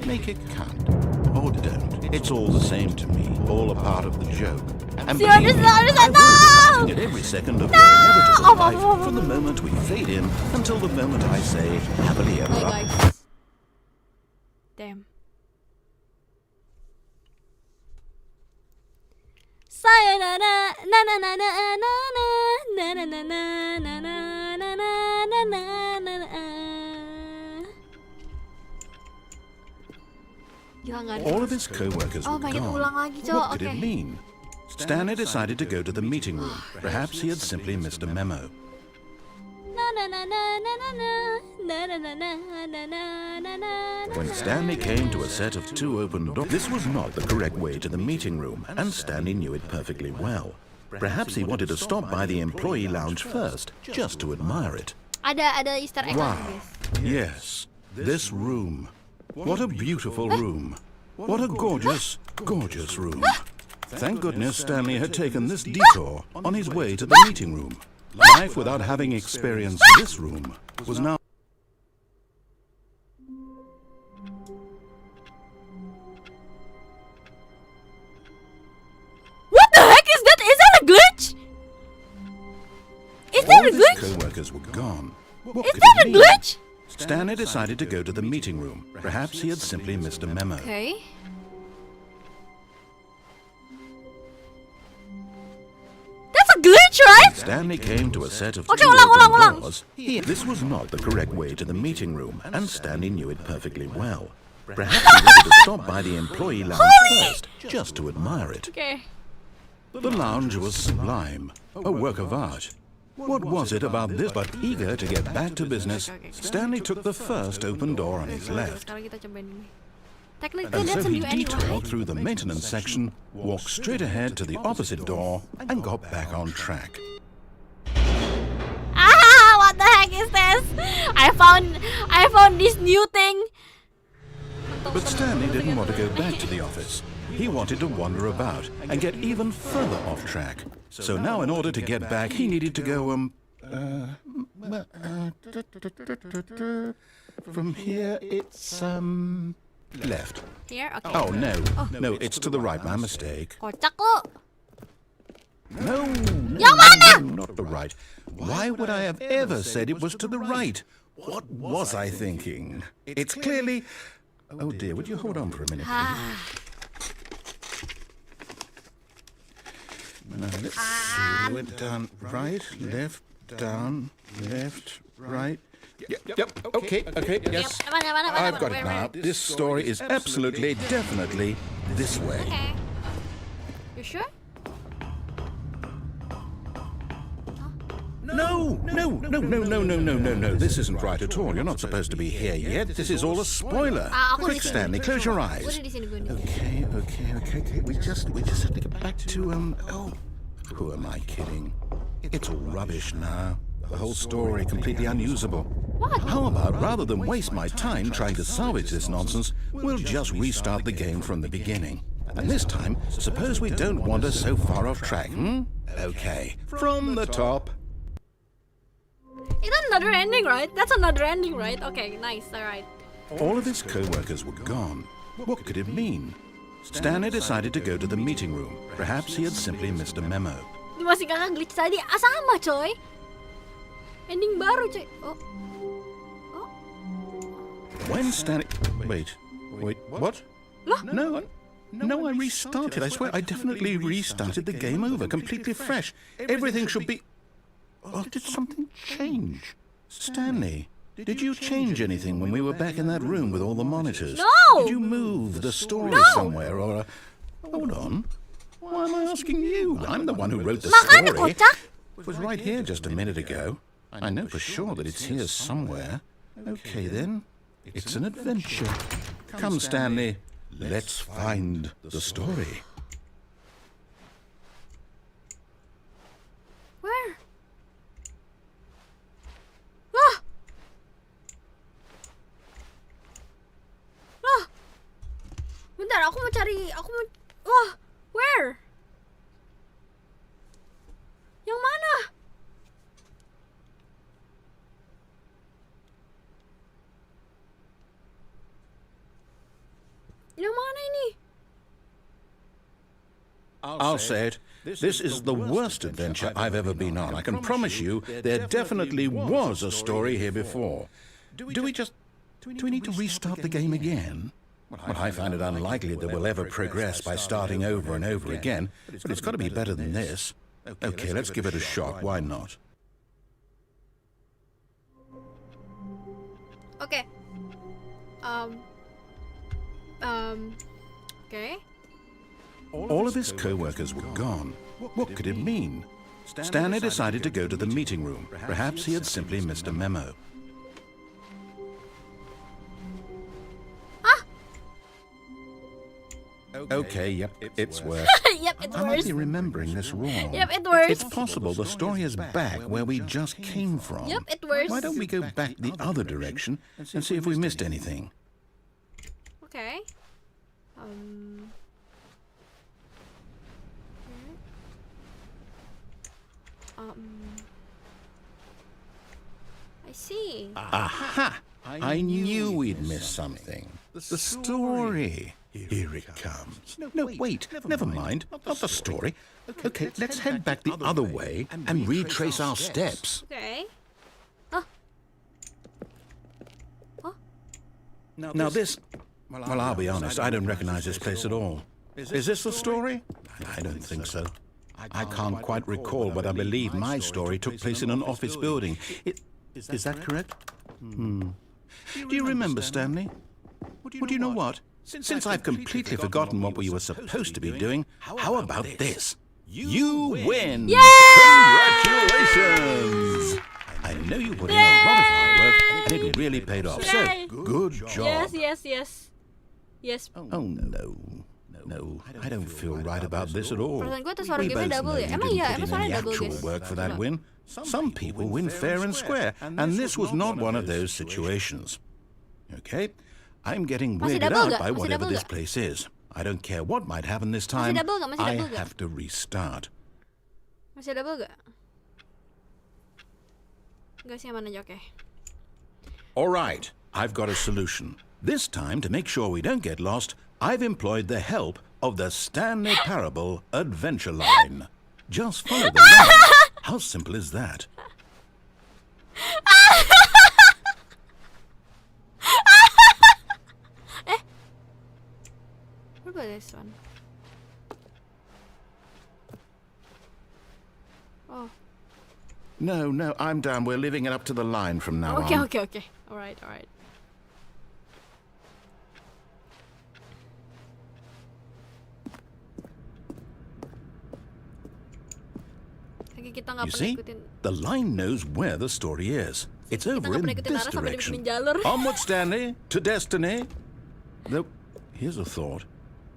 Make it count. Or don't. It's all the same to me. All a part of the joke. And See, believe me, I just- I will no! be at every second of your inevitable Oh, life oh, oh, from the moment we fade in until the moment I say happily ever Bye after. guys. Damn. Sayonara, na na na na na na na na na na na na na na na na. Gila nggak ada. All of his co-workers Oh, were pengen gone. ulang lagi, Cok. What did Oke. it mean? Stanley decided to go to the meeting room. Perhaps he had simply missed a memo. Na na na na na na na na na na na na na. When Stanley came to a set of 2 open doors, this was not the correct way to the meeting room, and Stanley knew it perfectly well. Perhaps he wanted to stop by the employee lounge first, just to admire it. Ada Easter egg Wow. lagi, guys. Yes, this room. What a beautiful room. What a gorgeous, gorgeous room. Thank goodness Stanley had taken this detour on his way to the meeting room. Life without having experienced this room was now... What the heck is that? Is that a glitch? Is that All a of his glitch? co-workers were gone. What Is could that it a mean? glitch? Stanley decided to go to the meeting room. Perhaps he had simply missed a memo. Okay. That's a glitch, right? Stanley came to a set of Okay, two ulang, open ulang. doors. This was not the correct way to the meeting room, and Stanley knew it perfectly well. Perhaps he wanted to stop by the employee lounge first, just to admire it. Okay. The lounge was sublime, a work of art. What was it about this? But eager to get back to business, Stanley took the first open door on his left. Sekarang kita cobain ini. Technically, And that's so a he new ending, detoured right? through the maintenance section, walked straight ahead to the opposite door, and got back on track. Ah, what the heck is this? I found this new thing. But Stanley didn't want to go back to the office. He wanted to wander about and get even further off track. So now in order to get back, he needed to go, from here it's, left. Here, okay. Oh, no, it's to the right, my mistake. Kocak lo. No, Yang mana? not the right. Why would I have ever said it was to the right? What was I thinking? It's clearly... Oh dear, would you hold on for a minute, please? Now, let's see. We went down, right, left, down, left, right. Yep, okay, yes. Mana? I've got it Where? now. This story is absolutely, definitely this way. Okay. You sure? No. This isn't right at all. You're not supposed to be here yet. This is all a spoiler. Aku Quick, di sini. Stanley, close your eyes. Udah di sini gue nih. Okay. We just have to get back to, who am I kidding? It's all rubbish now. The whole story completely unusable. What? How about, rather than waste my time trying to salvage this nonsense, we'll just restart the game from the beginning. And this time, suppose we don't wander so far off track, Okay, from the top. Is that another ending, right? That's another ending, right? Okay, nice, alright. All of his co-workers were gone. What could it mean? Stanley decided to go to the meeting room. Perhaps he had simply missed a memo. Ini masih kakak glitch tadi. Ah, sama coy. Ending baru coy. Oh. When Stanley... Wait, what? Lah? No, I restarted. I swear, I definitely restarted the game over, completely fresh. Everything should be... Oh, did something change? Stanley, did you change anything when we were back in that room with all the monitors? No! Did you move the story somewhere or... Hold on. Why am I asking you? I'm the one who wrote the Makanya story. kocak. It was right here just a minute ago. I know for sure that it's here somewhere. Okay, then. It's an adventure. Come, Stanley. Let's find the story. Where? Lah. Bentar, aku mau cari. Wah, where? Yang mana? Yang mana ini? I'll say it. This is the worst adventure I've ever been on. I can promise you there definitely was a story here before. Do we need to restart the game again? Well, I find it unlikely that we'll ever progress by starting over and over again, but it's got to be better than this. Okay, let's give it a shot. Why not? Okay. Okay. All of his co-workers were gone. What could it mean? Stanley decided to go to the meeting room. Perhaps he had simply missed a memo. Okay, yep, it's worse. Yep, it I might works. be remembering this wrong. Yep, it works. It's possible the story is back where we just came from. Yep, it works. Why don't we go back the other direction and see if we missed anything? Okay. I see. Aha! I knew we'd miss something. The story. Here it comes. No, wait, never mind. Not the story. Okay, let's head back the other way and retrace our steps. Okay. Now this... Well, I'll be honest, I don't recognize this place at all. Is this the story? I don't think so. I can't quite recall, but I believe my story took place in an office building. Is that correct? Do you remember, Stanley? Well, do you know what? Since I've completely forgotten what we were supposed to be doing, how about this? You win! Yay! Congratulations! I know you put in a lot of hard work, and it really paid off. Yay! So, good job. Yes. Oh, no. No, I don't feel right about this at all. Perasaan gue tuh suara We gamenya both double know ya. you Emang didn't iya, put emang in suaranya any double actual guys. work for that win. Some people win fair and square, and this was not one of those situations. Okay? I'm getting Masih weirded double out nggak? by Masih whatever double this nggak? place is. I don't care what might happen this time. double nggak? Masih I double nggak? have to restart. Masih double gak? Enggak sih, aman aja, oke. All right, I've got a solution. This time, to make sure we don't get lost, I've employed the help of the Stanley Parable Adventure Line. Just follow the line. How simple is that? What about this one? Oh. No, I'm down. We're leaving it up to the line from now on. Okay. Alright. Lagi kita nggak You pernah see, ikutin. the line knows where the story is. It's over nggak in pernah ikutin this arah sampai direction. dibikinin jalur. Onward, Stanley, to destiny. Though, here's a thought.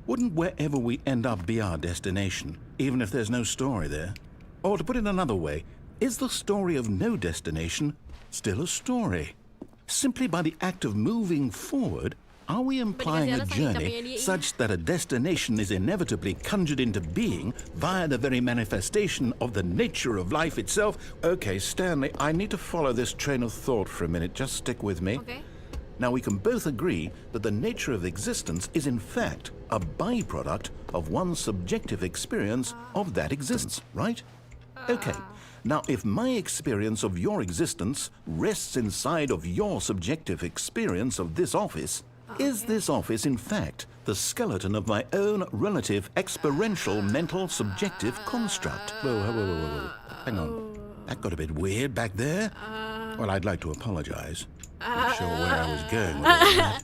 Wouldn't wherever we end up be our destination, even if there's no story there? Or to put it another way, is the story of no destination still a story? Simply by the act of moving forward, are we implying a journey such that a destination is inevitably conjured into being via the very manifestation of the nature of life itself? Okay, Stanley, I need to follow this train of thought for a minute. Just stick with me. Okay. Now, we can both agree that the nature of existence is in fact a byproduct of one's subjective experience of that existence, right? Okay. Now, if my experience of your existence rests inside of your subjective experience of this office, is this office in fact the skeleton of my own relative experiential mental subjective construct? Whoa. Hang on. That got a bit weird back there. Well, I'd like to apologize. Not sure where I was going with all that.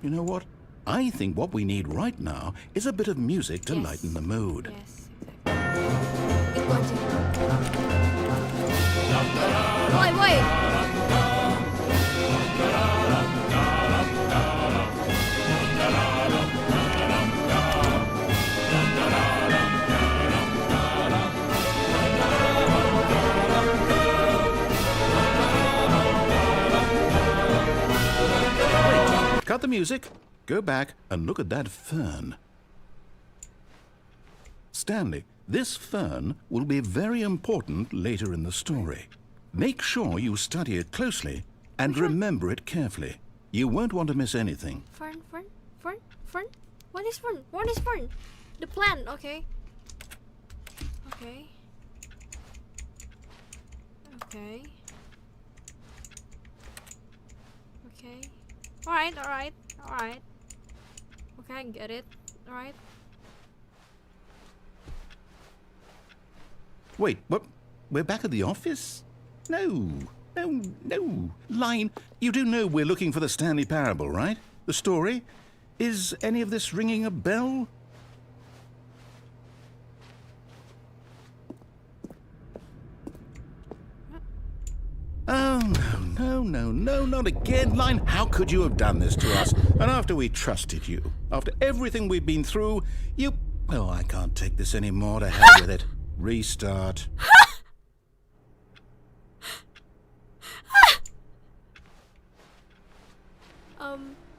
You know what? I think what we need right now is a bit of music to lighten the mood. Yes, exactly. Itu aja. Boy. Cut the music, go back and look at that fern. Stanley, this fern will be very important later in the story. Make sure you study it closely and remember it carefully. You won't want to miss anything. Fern? What is fern? The plant, okay. Alright. Okay, I get it. Alright. Wait, what? We're back at the office? No. Lian, you do know we're looking for the Stanley Parable, right? The story? Is any of this ringing a bell? Oh, no, not again, Lian. How could you have done this to us? And after we trusted you, after everything we've been through, you... Oh, I can't take this anymore. To hell with it. Restart.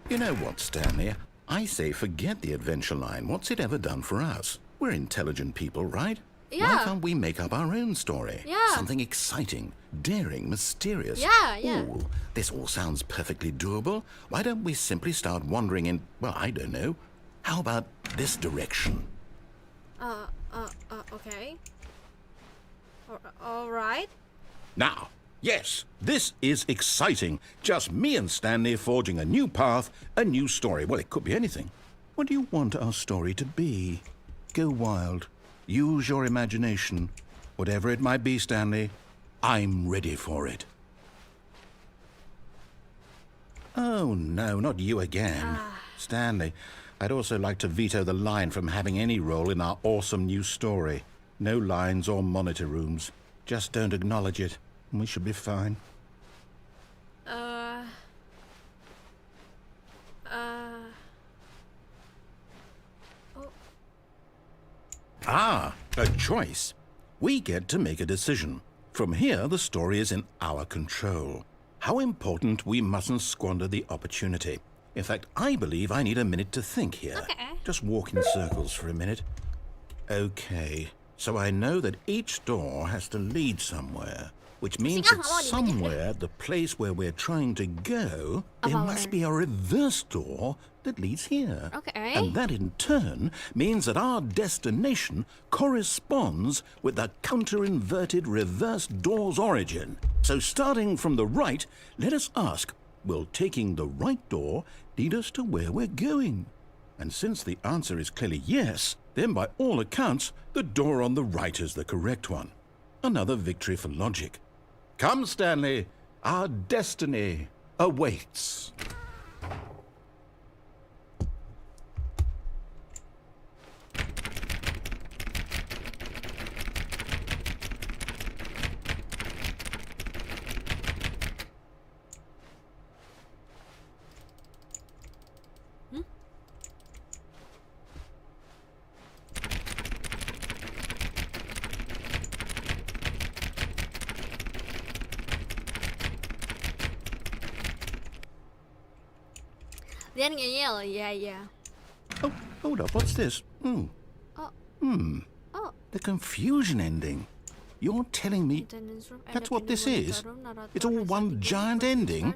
You know what, Stanley? I say forget the adventure line. What's it ever done for us? We're intelligent people, right? Yeah. Why can't we make up our own story? Yeah. Something exciting, daring, mysterious. Yeah. Ooh, this all sounds perfectly doable. Why don't we simply start wandering in, well, I don't know. How about this direction? Okay. All right. Now, yes, this is exciting. Just me and Stanley forging a new path, a new story. Well, it could be anything. What do you want our story to be? Go wild. Use your imagination. Whatever it might be, Stanley, I'm ready for it. Oh, no, not you again. Stanley, I'd also like to veto the line from having any role in our awesome new story. No lines or monitor rooms. Just don't acknowledge it, and we should be fine. Ah, a choice. We get to make a decision. From here, the story is in our control. How important, we mustn't squander the opportunity. In fact, I believe I need a minute to think here. Okay. Just walk in circles for a minute. Okay, so I know that each door has to lead somewhere, which means that somewhere, the place where we're trying to go, there must be a reverse door that leads here. Okay. And that in turn means that our destination corresponds with the counter-inverted reverse door's origin. So starting from the right, let us ask, will taking the right door lead us to where we're going? And since the answer is clearly yes, then by all accounts, the door on the right is the correct one. Another victory for logic. Come, Stanley, our destiny awaits. Lian ngeyel, yeah. Oh, hold up, what's this? Oh. The confusion ending. You're telling me that's what this is? It's all one giant ending?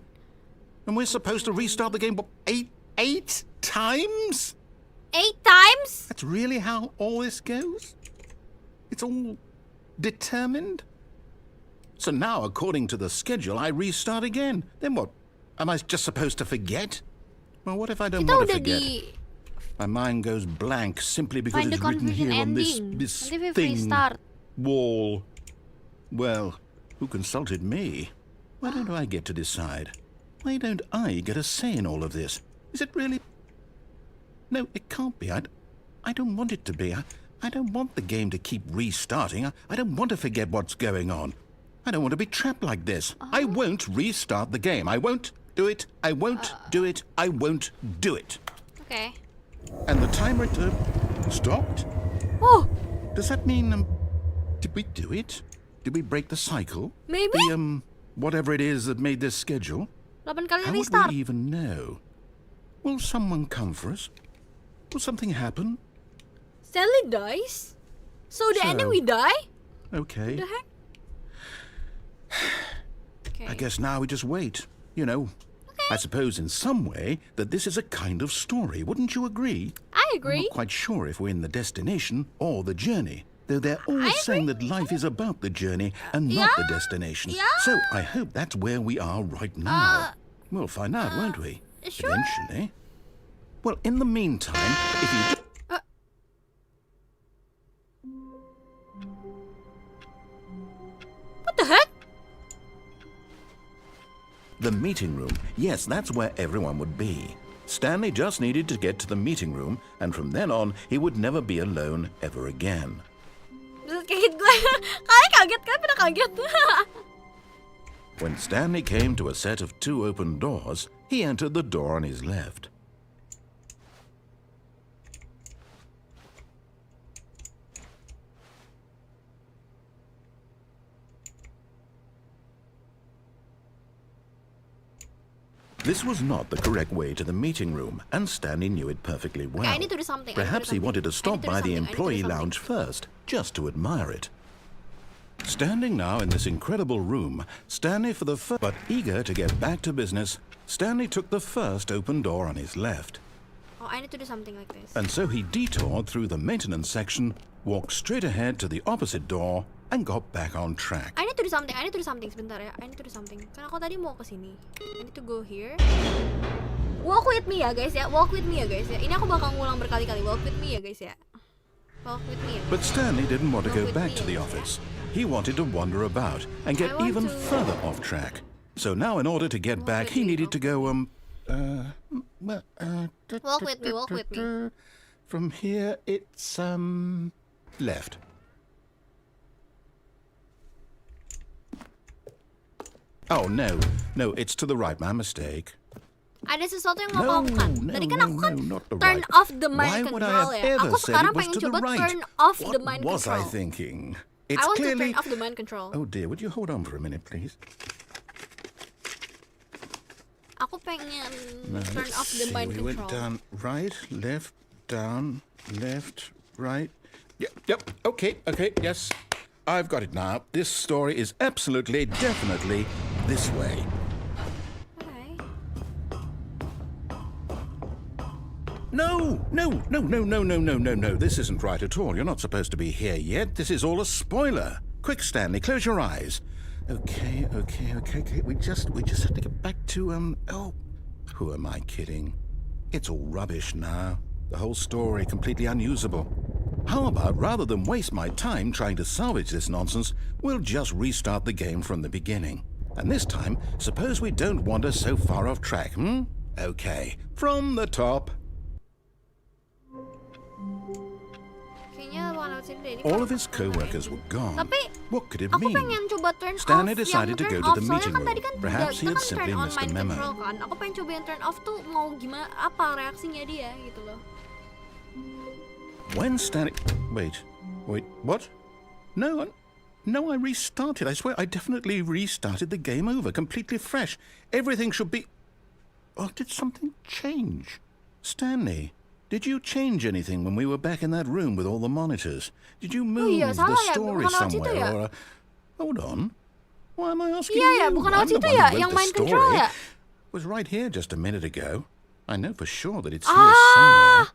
And we're supposed to restart the game, what, eight times? 8 times? That's really how all this goes? It's all determined? So now, according to the schedule, I restart again. Then what? Am I just supposed to forget? Well, what if I don't Kita want to udah forget? di My mind goes blank simply because find the it's written confusion here on ending. this Nanti we thing restart. wall. Well, who consulted me? Why don't I get to decide? Why don't I get a say in all of this? Is it really? No, it can't be. I don't want it to be. I don't want the game to keep restarting. I don't want to forget what's going on. I don't want to be trapped like this. I won't restart the game. I won't do it. I won't do it. I won't do it. Okay. And the timer stopped? Oh, Does that mean, did we do it? Did we break the cycle? maybe The, whatever it is that made this schedule? 8 kali How would restart. we even know? Will someone come for us? Will something happen? Stanley dies? So the So- ending we die? Okay. The heck? Okay. I guess now we just wait. You know, I suppose in some way that this is a kind of story. Wouldn't you agree? I I'm agree. not quite sure if we're in the destination or the journey. Though they're always saying that life is about the journey and not the destination. Yeah. So I hope that's where we are right now. We'll find out, won't we? Sure. Eventually. Well, in the meantime, if you... What the heck? The meeting room. Yes, that's where everyone would be. Stanley just needed to get to the meeting room, and from then on, he would never be alone ever again. Kaget gue. Kalian kaget kan? Pada kaget. When Stanley came to a set of 2 open doors, he entered the door on his left. This was not the correct way to the meeting room, and Stanley knew it perfectly well. I need to do something. Perhaps he wanted to stop by the employee lounge first, just to admire it. Standing now in this incredible room, Stanley for the first, but eager to get back to business, Stanley took the first open door on his left. Oh, I need to do something like this. And so he detoured through the maintenance section, walked straight ahead to the opposite door, and got back on track. I need to do something. Sebentar ya. I need to do something. Karena aku tadi mau ke sini. I need to go here. Walk with me ya guys ya. Ini aku bakal ngulang berkali-kali. Walk with me ya guys ya. But Stanley didn't want to go back to the office. He wanted to wander about and get even further off track. So now in order to get back, he needed to go, Walk with me. From here, it's, left. Oh, no, it's to the right, my mistake. Ada sesuatu yang mau aku lakukan. Tadi kan aku kan not the turn right. off the mind Why would I control have ya. ever Aku said sekarang it was pengen to the coba right? turn off the mind What was control. I thinking? I It's want clearly... to turn off the mind control. Oh dear, would you hold on for a minute, please? Aku pengen Now, turn let's off the see. mind We control. went down, right, left, down, left, right. Yep, okay, yes. I've got it now. This story is absolutely, definitely this way. Okay. No. This isn't right at all. You're not supposed to be here yet. This is all a spoiler. Quick, Stanley, close your eyes. Okay. We just have to get back to, who am I kidding? It's all rubbish now. The whole story completely unusable. How about, rather than waste my time trying to salvage this nonsense, we'll just restart the game from the beginning. And this time, suppose we don't wander so far off track, Okay, from the top. Kayaknya lewat sini deh. All of his co-workers were gone. Tapi What could it aku mean? pengen coba turn Stanley off decided to yang go turn to off. the Soalnya meeting kan room. tadi kan Perhaps he had turn simply on missed a mind memo. control kan. Aku pengen coba yang turn off tuh mau gimana, apa reaksinya dia gitu loh. When Stanley... Wait, what? No, I restarted. I swear, I definitely restarted the game over, completely fresh. Everything should be... Oh, did something change? Stanley, did you change anything when we were back in that room with all the monitors? Did you move iya, the salah ya, story bukan lewat situ somewhere? ya? Or, hold on. Why am I asking Iya ya, you? bukan I'm lewat the situ one who ya, wrote yang the mind control story. ya? It was right here just a minute ago. I know for sure that it's here somewhere.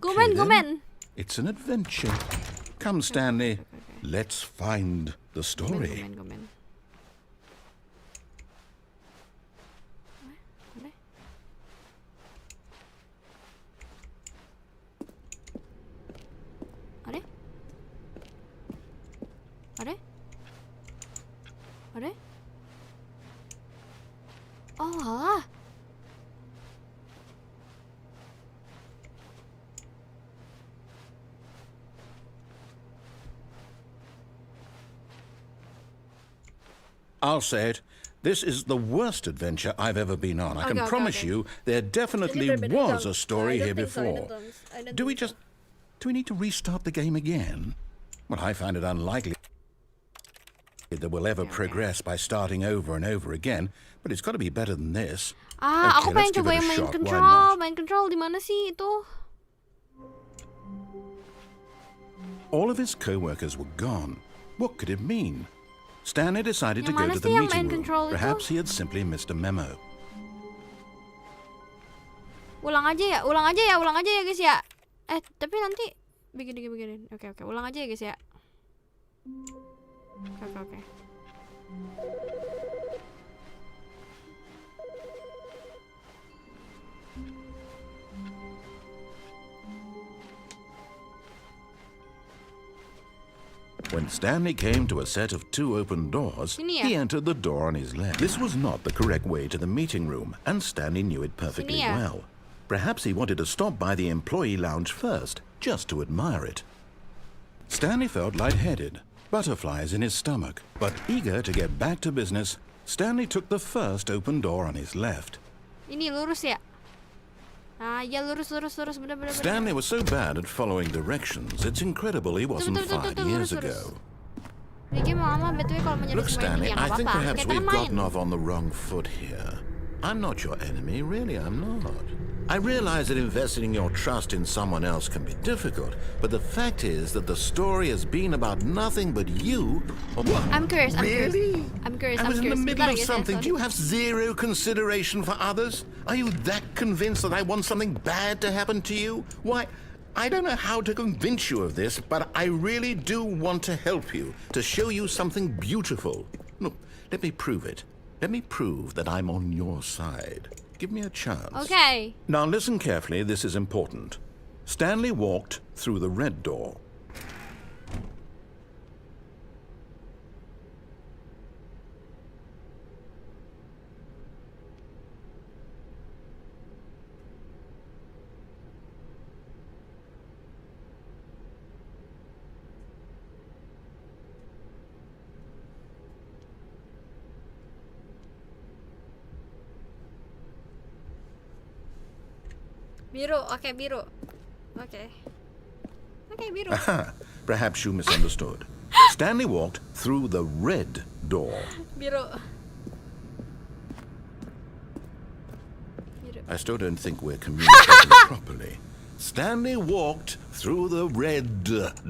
Okay, Gomen. then. It's an adventure. Come, Stanley. Let's find the story. Gomen. Ada? Oh, alah. I'll say it. This is the worst adventure I've ever been on. I can promise you there definitely was a story here before. Do we need to restart the game again? Well, I find it unlikely that we'll ever progress by starting over and over again, but it's got to be better than this. Aku Okay, let's pengen give coba it a yang mind shot. Why control. not? Mind control di mana sih itu? All of his co-workers were gone. What could it mean? Stanley decided to Yang go mana to sih the yang meeting mind room. control itu? Perhaps he had simply missed a memo. Ulang aja ya guys ya. Tapi nanti begini. Oke, ulang aja ya guys ya. Oke. When Stanley came to a set of 2 open doors, Sini ya? he entered the door on his left. This was not the correct way to the meeting room, and Stanley knew it perfectly Sini ya? well. Perhaps he wanted to stop by the employee lounge first, just to admire it. Stanley felt lightheaded, butterflies in his stomach, but eager to get back to business, Stanley took the first open door on his left. Ini lurus ya? Ya lurus bener. Stanley was so bad at following directions, it's incredible he wasn't Betul, 5 years lurus. ago. Ini game lama betul kalau menyerus Look, Stanley, ya I nggak think apa-apa. perhaps Kita we've main. gotten off on the wrong foot here. I'm not your enemy, really, I'm not. I realize that investing your trust in someone else can be difficult, but the fact is that the story has been about nothing but you. I'm cursed. Really? I'm cursed. I was in the middle of Bentar, something. guys, Do you have zero consideration for others? Are you that convinced that I want something bad to happen to you? Why, I don't know how to convince you of this, but I really do want to help you, to show you something beautiful. Look, let me prove it. Let me prove that I'm on your side. Give me a chance. Okay. Now listen carefully, this is important. Stanley walked through the red door. Biru, oke biru. Oke, biru. Perhaps you misunderstood. Stanley walked through the red door. Biru. I still don't think we're communicating properly. Stanley walked through the red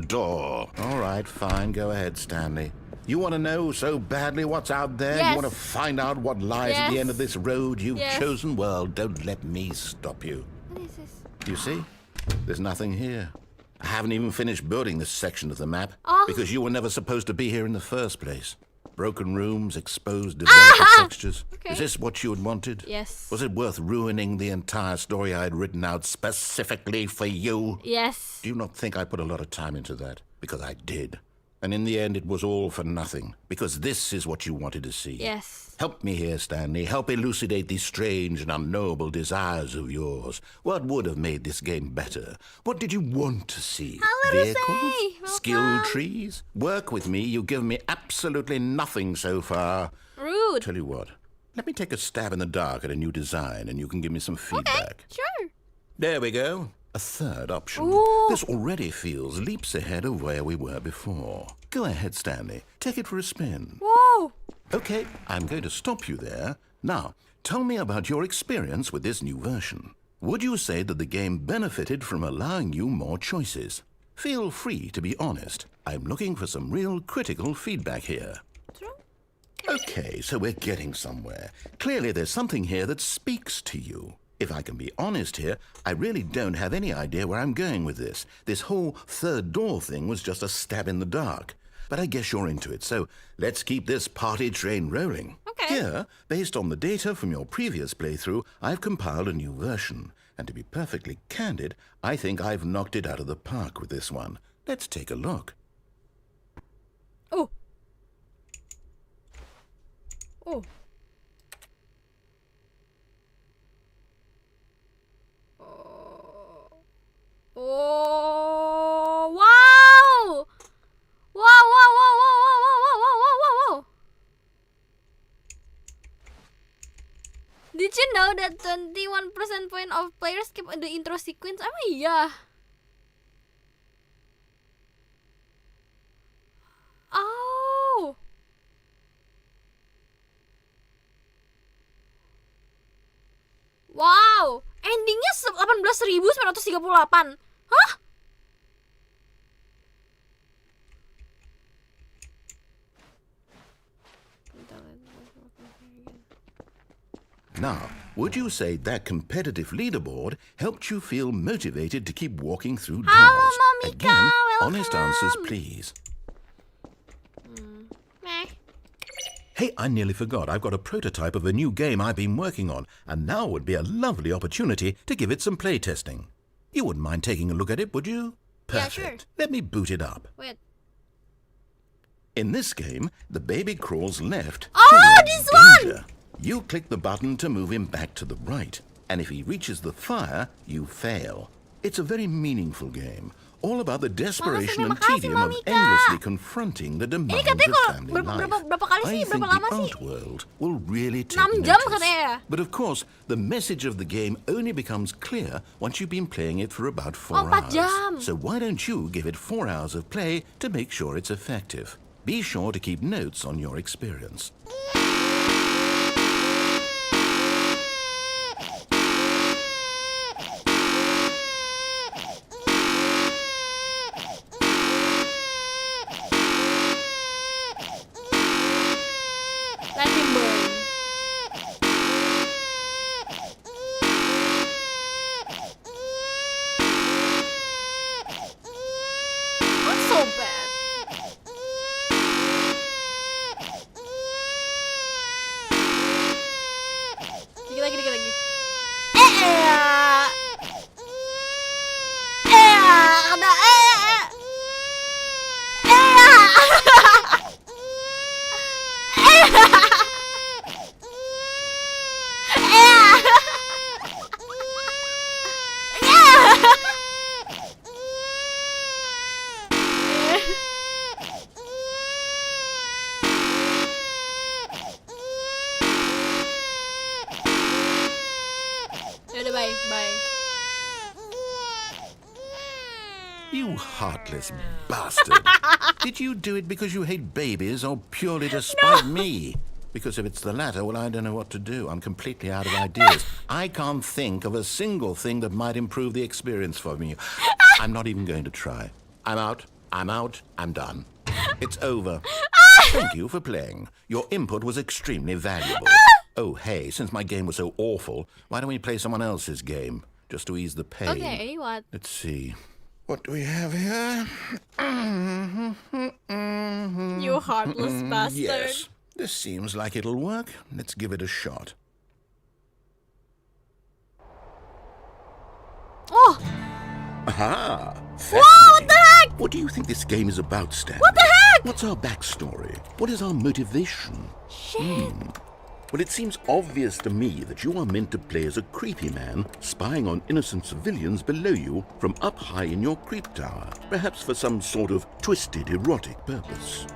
door. All right, fine. Go ahead, Stanley. You want to know so badly what's out there? Yes. You want to find out what lies at the Yes. end of this road you've Yes. chosen? Well, don't let me stop you. What is this? You see? There's nothing here. I haven't even finished building this section of the map Oh. because you were never supposed to be here in the first place. Broken rooms, exposed developer textures. Okay. Is this what you had wanted? Yes. Was it worth ruining the entire story I had written out specifically for you? Yes. Do you not think I put a lot of time into that? Because I did. And in the end, it was all for nothing. Because this is what you wanted to see. Yes. Help me here, Stanley. Help elucidate these strange and unknowable desires of yours. What would have made this game better? What did you want to see? Vehicles? Skill trees? Work with me. You've given me absolutely nothing so far. Rude. Tell you what. Let me take a stab in the dark at a new design, and you can give me some feedback. Sure. There we go. A third option. Ooh. This already feels leaps ahead of where we were before. Go ahead, Stanley. Take it for a spin. Whoa. Okay, I'm going to stop you there. Now, tell me about your experience with this new version. Would you say that the game benefited from allowing you more choices? Feel free to be honest. I'm looking for some real critical feedback here. True. Okay, so we're getting somewhere. Clearly there's something here that speaks to you. If I can be honest here, I really don't have any idea where I'm going with this. This whole third door thing was just a stab in the dark. But I guess you're into it, so let's keep this party train rolling. Okay. Here, based on the data from your previous playthrough, I've compiled a new version. And to be perfectly candid, I think I've knocked it out of the park with this one. Let's take a look. Oh. Oh. Oh, wow! Wow, wow, wow, wow, wow, wow, wow, wow, wow, wow, wow. Did you know that 21% point of players skip the intro sequence? Emang iya? Oh. Wow, endingnya 18.938. Hah? Now, would you say that competitive leaderboard helped you feel motivated to keep walking through doors? Halo, Momika, Again, welcome. honest answers, please. Meh. Hey, I nearly forgot. I've got a prototype of a new game I've been working on, and now would be a lovely opportunity to give it some playtesting. You wouldn't mind taking a look at it, would you? Yeah, Perfect. sure. Let me boot it up. Wait. In this game, the baby crawls left Oh, towards this one! danger. You click the button to move him back to the right, and if he reaches the fire, you fail. It's a very meaningful game, all about the desperation and makasih, tedium of Momika. endlessly confronting the demands katanya of kalau family berapa life. kali sih? I think Berapa lama the sih? art world will really take 6 jam notice. katanya. But of course, the message of the game only becomes clear once you've been playing it for about 4 Oh, 4 hours. jam. So why don't you give it 4 hours of play to make sure it's effective? Be sure to keep notes on your experience. You heartless bastard. Did you do it because you hate babies or purely to spite me? Because if it's the latter, well, I don't know what to do. I'm completely out of ideas. I can't think of a single thing that might improve the experience for me. I'm not even going to try. I'm out. I'm done. It's over. Thank you for playing. Your input was extremely valuable. Oh, hey, since my game was so awful, why don't we play someone else's game? Just to ease the pain. Okay, what? Let's see. What do we have here? You heartless bastard. Yes. This seems like it'll work. Let's give it a shot. Oh! Aha! Whoa, what the heck? What do you think this game is about, Stanley? What the heck? What's our backstory? What is our motivation? Shit. Well, it seems obvious to me that you are meant to play as a creepy man spying on innocent civilians below you from up high in your creep tower, perhaps for some sort of twisted erotic purpose.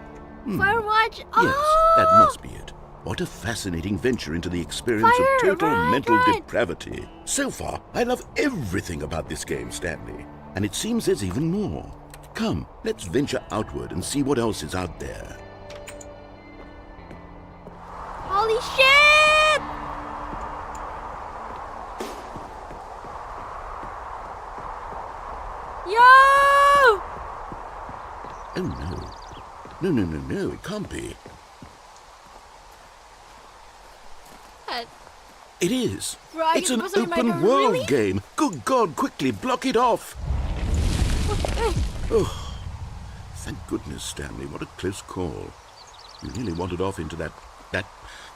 Firewatch? Yes, that must be it. What a fascinating venture into the experience of total mental depravity. So far, I love everything about this game, Stanley. And it seems there's even more. Come, let's venture outward and see what else is out there. Holy shit! Yo! Oh, no. No, it can't be. What? It is. Right, It's an it wasn't open my- world really? game. Good God, quickly, block it off. Oh, thank goodness, Stanley. What a close call. You nearly wandered off into that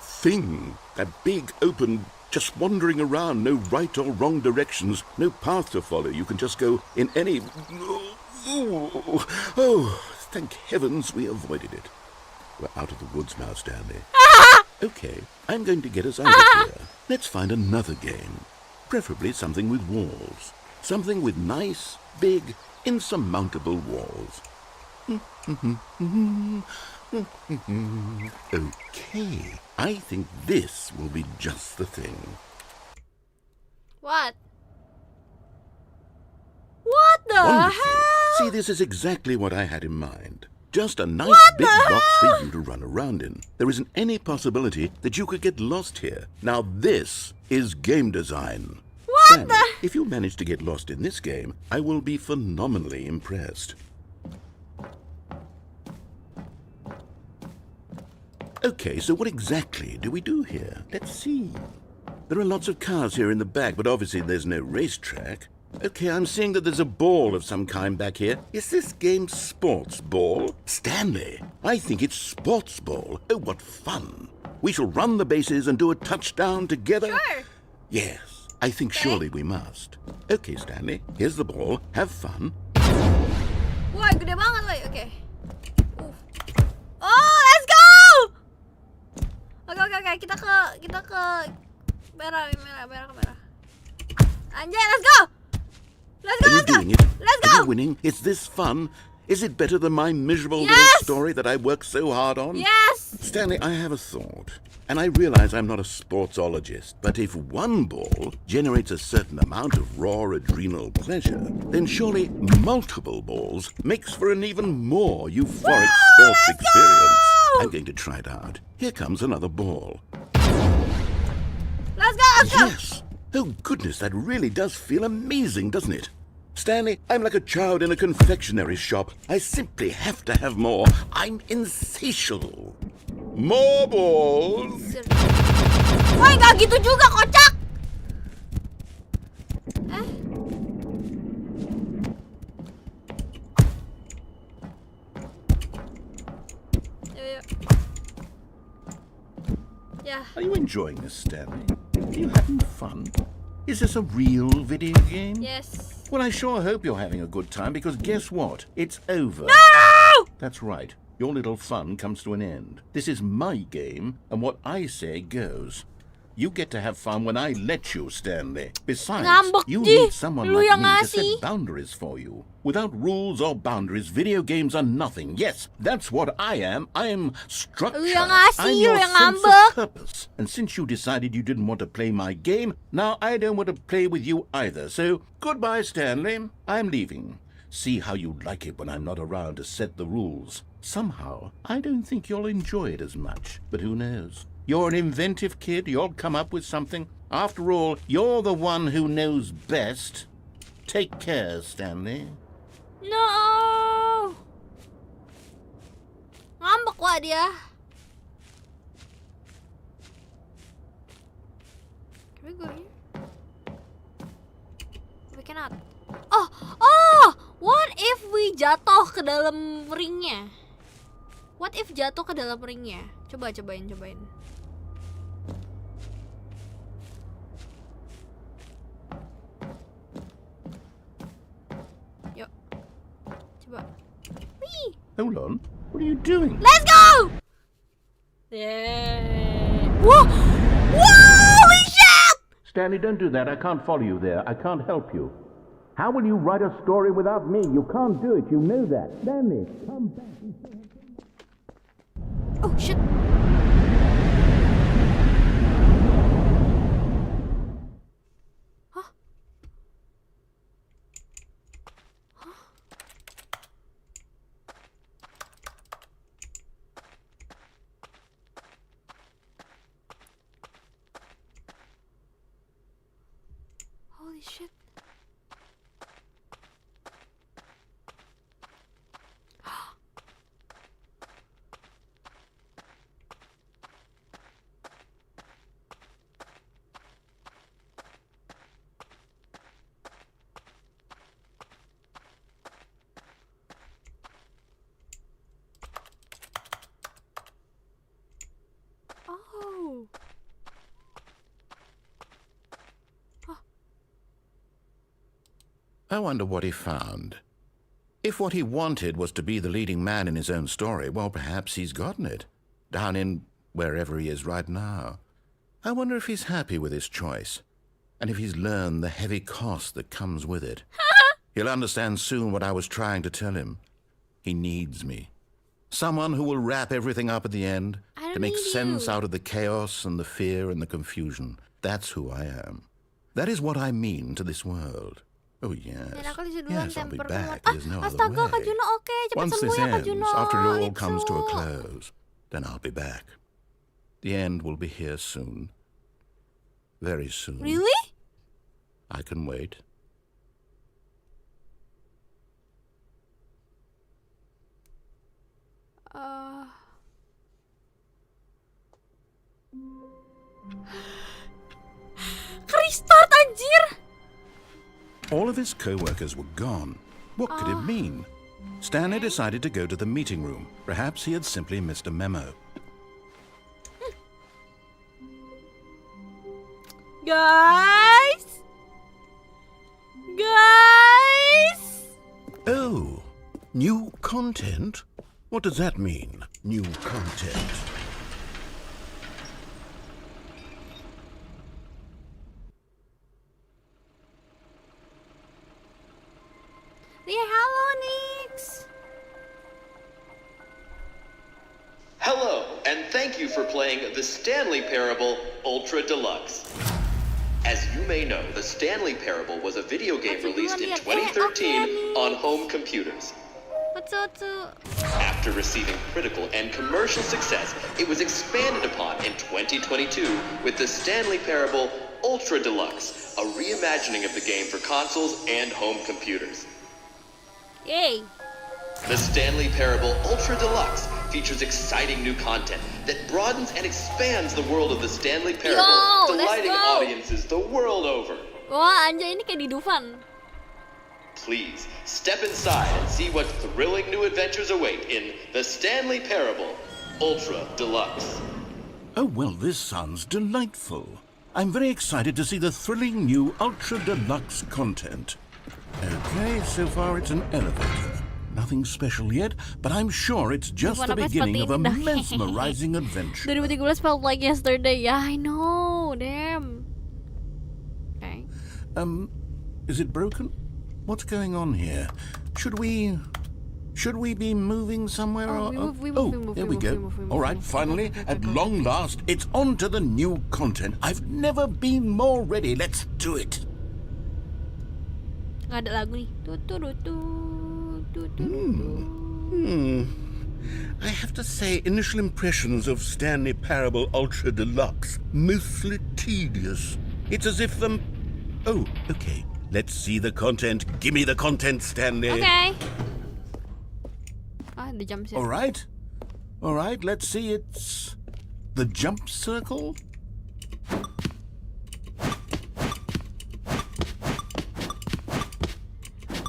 thing. That big, open, just wandering around. No right or wrong directions. No path to follow. You can just go in any... Oh, thank heavens we avoided it. We're out of the woods now, Stanley. Okay, I'm going to get us out of here. Let's find another game. Preferably something with walls. Something with nice, big, insurmountable walls. Okay, I think this will be just the thing. What? What the Wonderful. hell? See, this is exactly what I had in mind. Just a nice big box for you to run around in. There isn't any possibility that you could get lost here. Now this is game design. What Stanley, the? if you manage to get lost in this game, I will be phenomenally impressed. Okay, so what exactly do we do here? Let's see. There are lots of cars here in the back, but obviously there's no racetrack. Okay, I'm seeing that there's a ball of some kind back here. Is this game sports ball? Stanley, I think it's sports ball. Oh, what fun. We shall run the bases and do a touchdown together. Sure. Yes, I think surely we must. Okay, Stanley, here's the ball. Have fun. Wah, gede banget woy. Oke. Oh, let's go! Oke. Kita ke merah. Anjay, let's go! Are you doing it? Let's Are go! you winning? Is this fun? Is it better than my miserable little Yes! story that I worked so hard on? Yes! Stanley, I have a thought. And I realize I'm not a sportsologist, but if one ball generates a certain amount of raw adrenal pleasure, then surely multiple balls makes for an even more euphoric sports experience. I'm going to try it out. Here comes another ball. Let's go! Yes! Oh, goodness, that really does feel amazing, doesn't it? Stanley, I'm like a child in a confectionery shop. I simply have to have more. I'm insatiable. More balls! Woy, gak gitu juga, kocak! Yuk. Yeah. Are you enjoying this, Stanley? Are you having fun? Is this a real video game? Yes. Well, I sure hope you're having a good time, because guess what? It's over. No! That's right. Your little fun comes to an end. This is my game, and what I say goes. You get to have fun when I let you, Stanley. Besides, Ngambek, you Ji. need someone Lu like yang me to ngasih. set boundaries for you. Without rules or boundaries, video games are nothing. Yes, that's what I am. I am structure. Lu yang ngasih, I'm lu your yang sense ngambek. of purpose. And since you decided you didn't want to play my game, now I don't want to play with you either. So, goodbye, Stanley. I'm leaving. see how you like it when I'm not around to set the rules. Somehow, I don't think you'll enjoy it as much, but who knows? You're an inventive kid, you'll come up with something. After all, you're the one who knows best. Take care, Stanley. No! Ngambek wah dia. Can we go here? We cannot. Oh! What if we jatuh ke dalam ringnya? What if jatuh ke dalam ringnya? Cobain. Yuk. Coba. Wih. Hold on. What are you doing? Let's go! Yeah. Whoa! Holy shit! Stanley, don't do that. I can't follow you there. I can't help you. How will you write a story without me? You can't do it. You know that. Stanley, come back. Oh shit. Huh? Holy shit. Oh. I wonder what he found. If what he wanted was to be the leading man in his own story, well, perhaps he's gotten it. Down in wherever he is right now. I wonder if he's happy with his choice. And if he's learned the heavy cost that comes with it. He'll understand soon what I was trying to tell him. He needs me. Someone who will wrap everything up at the end to make sense out of the chaos and the fear and the confusion. That's who I am. That is what I mean to this world. Oh, yes. Yes, I'll be back. There's no other way. Kak Juno, cepet Once sembuh this ya Kak ends, Juno. after it all Litsu. comes to a close, then I'll be back. The end will be here soon. Very soon. Really? I can wait. Restart anjir. All of his co-workers were gone. What could it mean? Stanley decided to go to the meeting room. Perhaps he had simply missed a memo. Guys. Oh, new content? What does that mean, new content? Hello, Nix. Hello, and thank you for playing the Stanley Parable Ultra Deluxe. As you may know, the Stanley Parable was a video game released in 2013 on home computers. After receiving critical and commercial success, it was expanded upon in 2022 with the Stanley Parable Ultra Deluxe, a reimagining of the game for consoles and home computers. Yay. The Stanley Parable Ultra Deluxe features exciting new content that broadens and expands the world of the Stanley Parable, delighting audiences the world over. Wah, anjay ini kayak di Dufan. Please, step inside and see what thrilling new adventures await in the Stanley Parable Ultra Deluxe. Oh, well, this sounds delightful. I'm very excited to see the thrilling new Ultra Deluxe content. Okay, so far it's an elevator. Nothing special yet, but I'm sure it's just the beginning of a mesmerizing adventure. 2013 felt like yesterday. Yeah, I know. Damn. Okay. Is it broken? What's going on here? Should we be moving somewhere? We move, there we go. All right, finally, at long last, it's on to the new content. I've never been more ready. Let's do it. Nggak ada lagu nih. Tutu. I have to say, initial impressions of Stanley Parable Ultra Deluxe, mostly tedious. It's as if Oh, okay. Let's see the content. Give me the content, Stanley. Okay. The jump circle. All right, let's see. It's the jump circle.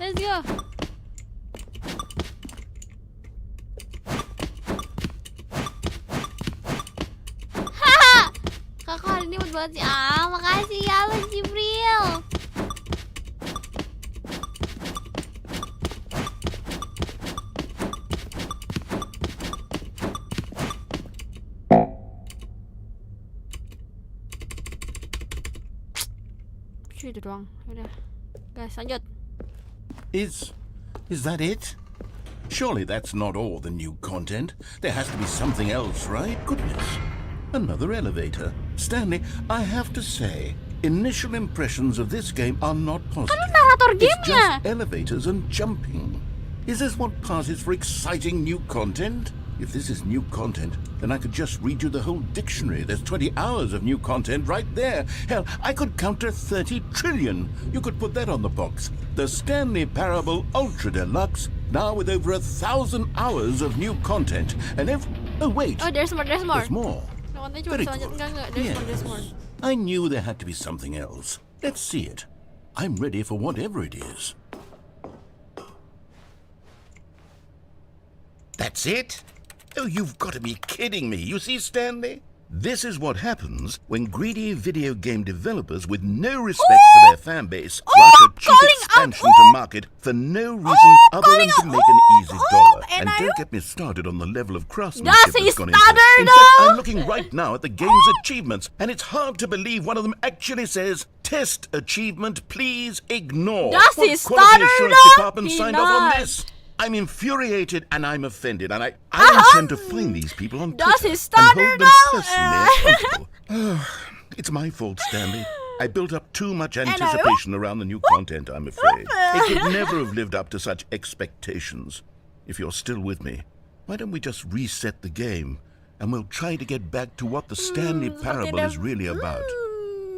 Let's go. Haha. Kakak hari ini buat banget sih. Makasih ya lo Jibril. Itu doang. Udah. Guys, lanjut. Is that it? Surely that's not all the new content. There has to be something else, right? Goodness. Another elevator. Stanley, I have to say, initial impressions of this game are not positive. Kan narator It's gamenya. just elevators and jumping. Is this what passes for exciting new content? If this is new content, then I could just read you the whole dictionary. There's 20 hours of new content right there. Hell, I could counter 30 trillion. You could put that on the box. The Stanley Parable Ultra Deluxe, now with over 1,000 hours of new content. And oh, wait. Oh, there's more. There's more. Kontennya cuma Very bisa lanjut. good. Enggak. There's more. I knew there had to be something else. Let's see it. I'm ready for whatever it is. That's it? Oh, you've got to be kidding me. You see, Stanley? This is what happens when greedy video game developers with no respect for their fan base rush a cheap expansion to market for no reason other than to make an easy dollar. And don't get me started on the level of craftsmanship that's gone into it. In fact, I'm looking right now at the game's achievements, and it's hard to believe one of them actually says, "Test achievement, please ignore." Das What ist quality assurance stuttert department signed doch. off on this? I'm infuriated and I'm offended, and I intend to find these people on Das Twitter ist and hold stuttert them doch. personally accountable. It's my fault, Stanley. I built up too much anticipation around the new content, I'm afraid. It could never have lived up to such expectations. If you're still with me, why don't we just reset the game, and we'll try to get back to what the Stanley Parable is really about.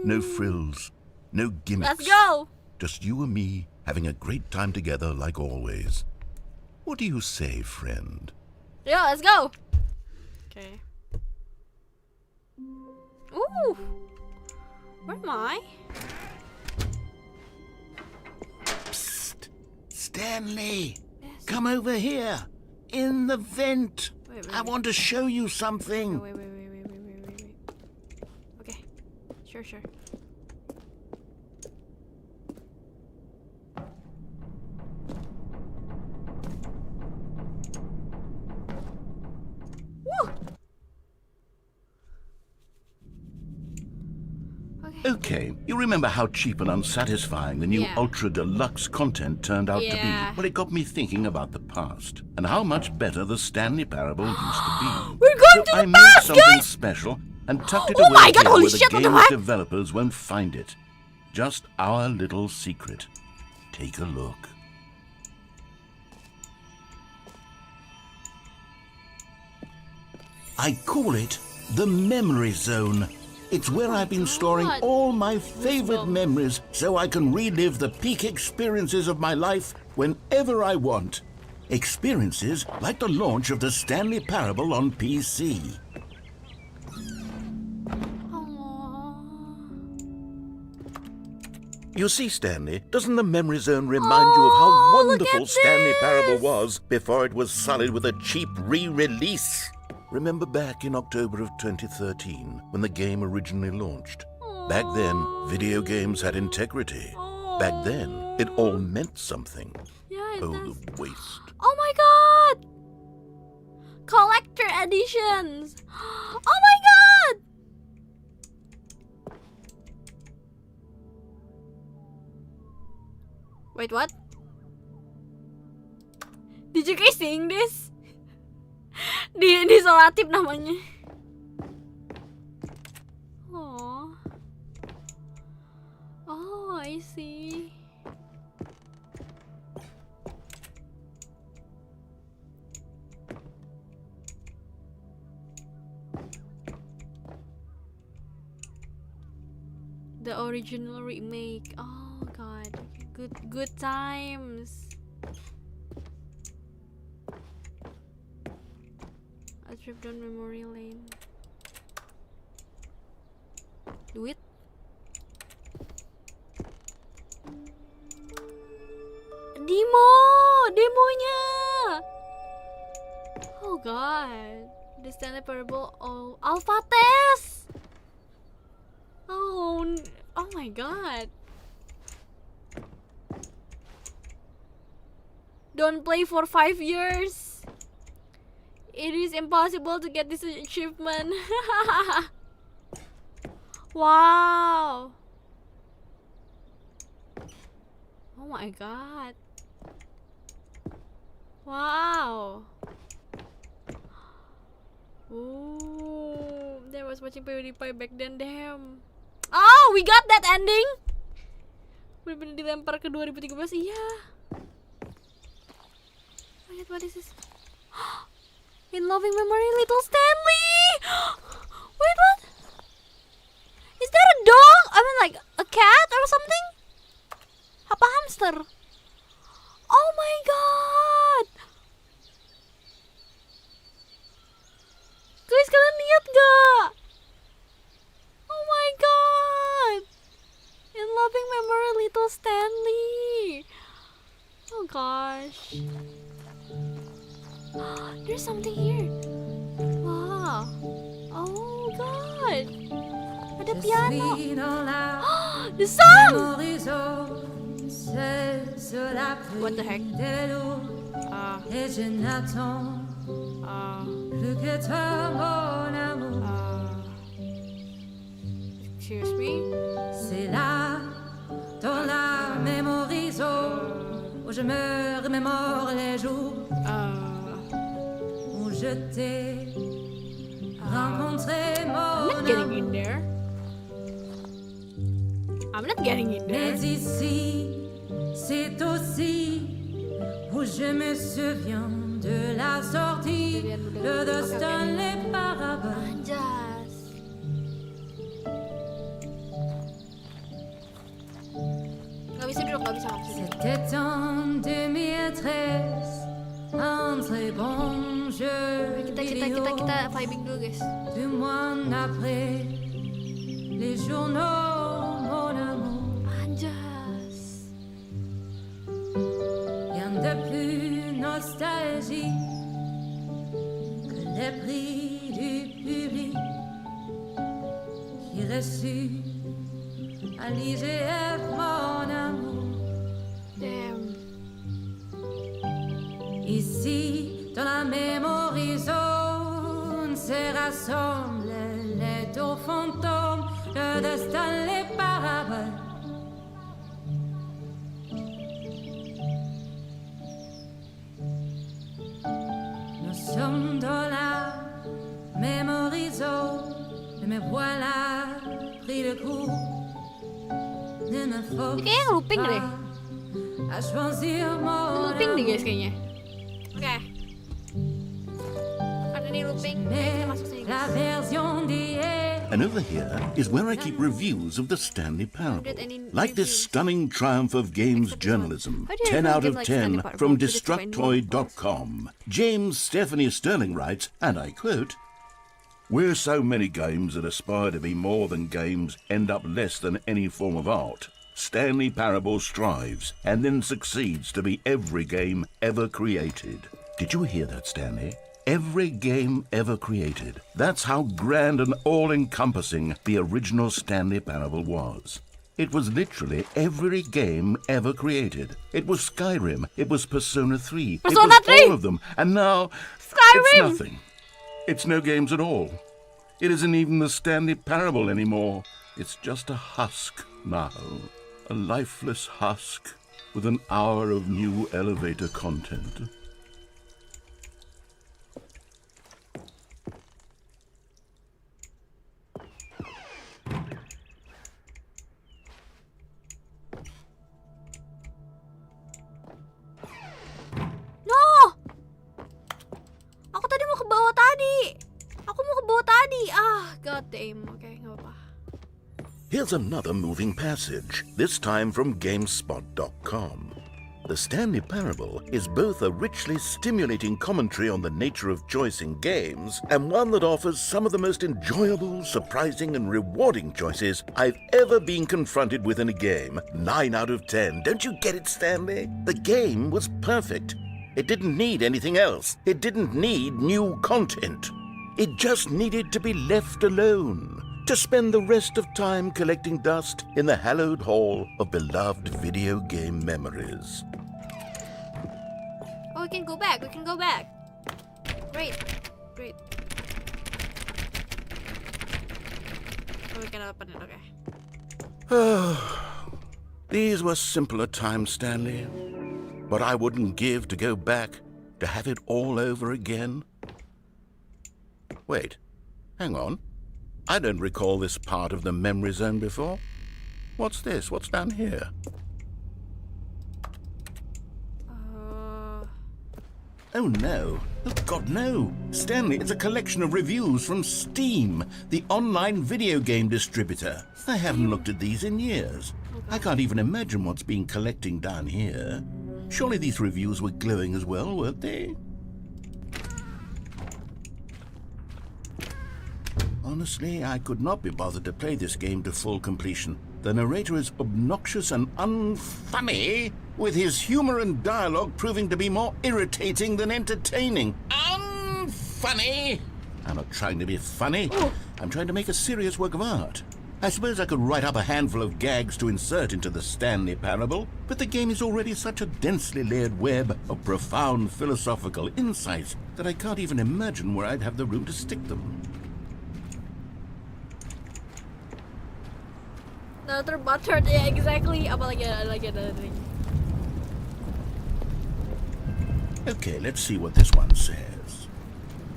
No frills, no gimmicks. Let's go. Just you and me having a great time together like always. What do you say, friend? Yo, let's go. Okay. Ooh. Where am I? Psst! Stanley! Come over here! In the vent! Wait. I want to show you something! Wait. Okay. Sure. Okay, you remember how cheap and unsatisfying the new Yeah. Ultra Deluxe content turned out to be? Yeah. Well, it got me thinking about the past and how much better the Stanley Parable used to be. We're going to I the made past, something guys! special and tucked it Oh away my God, here holy where the shit, what the game's heck? developers won't find it. Just our little secret. Take a look. I call it the Memory Zone. It's where I've been storing God. all my favorite Goosebumps. memories so I can relive the peak experiences of my life whenever I want. Experiences like the launch of the Stanley Parable on PC. You see, Stanley, doesn't the Memory Zone remind you of how Oh, look wonderful at Stanley Parable this. was before it was sullied with a cheap re-release? Remember back in October of 2013 when the game originally launched? Back then, video games had integrity. Back then, it all meant something. Yeah, it Oh, does. the waste. Oh my god! Collector editions! Oh my god! Wait, what? Did you guys seeing this? Di Solatip namanya. Oh. Oh, I see. The original remake. Oh god. Good times. A trip down memory lane. Duit. Demonya. Oh god. The Stanley Parable. Oh, alpha test. Oh my god. Don't play for 5 years. It is impossible to get this achievement. Wow. Oh my god. Wow. Ooh, I was watching PewDiePie back then, damn. Oh, we got that ending. Bener-bener dilempar ke 2013, iya. Wait, what is this? In loving memory, little Stanley. Wait, what? Is that a dog? I mean, like a cat or something? Apa hamster? Oh my god. Guys, kalian lihat gak? Oh my god. In loving memory, little Stanley. Oh gosh. There's something here. Wow. Oh god. Ada piano. The song. What the heck? Excuse me? C'est là, dans la mémorisation, où je me remémore les jours où je t'ai rencontré, mon I'm not getting in there. I'm not getting in there. Mais ici, c'est aussi où je me souviens de la sortie de Stanley Parable. Anjas. Gak bisa duduk, gak bisa. C'était en 2013, un très bon jeu vidéo. Kita vibing dulu, guys. 2 mois après les journaux, mon amour. Anjas. Rien de plus nostalgique que les prix du public qui reçut à l'IGF, mon amour. Damn. Ici, dans la memory zone, se rassemblent les deux fantômes de Stanley Parable. Nous sommes dans la memory zone, mais voilà, pris le coup. Ne me force Kayaknya looping deh. pas à choisir mon Looping deh, guys, amour. kayaknya. Oke. Ada nih looping. Kita Mais masuk sini, la guys. version d'hier. And over here is where I keep reviews of the Stanley Parable. Like this stunning triumph of games journalism. How do you 10 ever out give, of like, Stanley 10 Parable from to the Destructoid.com. James Stephanie Sterling writes, and I quote, "Where so many games that aspire to be more than games end up less than any form of art, Stanley Parable strives and then succeeds to be every game ever created." Did you hear that, Stanley? Every game ever created. That's how grand and all-encompassing the original Stanley Parable was. It was literally every game ever created. It was Skyrim, it was Persona 3, Persona it was 3! all of them, and now Skyrim! it's nothing. It's no games at all. It isn't even the Stanley Parable anymore. It's just a husk now. A lifeless husk with an hour of new elevator content. No! Aku tadi mau ke bawah tadi. Aku mau ke bawah tadi. Ah, god damn. Oke, nggak apa-apa. Here's another moving passage, this time from GameSpot.com. The Stanley Parable is both a richly stimulating commentary on the nature of choice in games and one that offers some of the most enjoyable, surprising, and rewarding choices I've ever been confronted with in a game. 9 out of 10. Don't you get it, Stanley? The game was perfect. It didn't need anything else. It didn't need new content. It just needed to be left alone, to spend the rest of time collecting dust in the hallowed hall of beloved video game memories. Oh, we can go back. Great. Oh, we can open it, okay. These were simpler times, Stanley. But I wouldn't give to go back to have it all over again. Wait, hang on. I don't recall this part of the memory zone before. What's this? What's down here? Oh no. Oh God, no. Stanley, it's a collection of reviews from Steam, the online video game distributor. I haven't looked at these in years. I can't even imagine what's been collecting down here. Surely these reviews were glowing as well, weren't they? Honestly, I could not be bothered to play this game to full completion. The narrator is obnoxious and unfunny, with his humor and dialogue proving to be more irritating than entertaining. Unfunny! I'm not trying to be funny. I'm trying to make a serious work of art. I suppose I could write up a handful of gags to insert into the Stanley Parable, but the game is already such a densely layered web of profound philosophical insights that I can't even imagine where I'd have the room to stick them. Another buttered, yeah, exactly. Apalagi ada thing. Okay, let's see what this one says.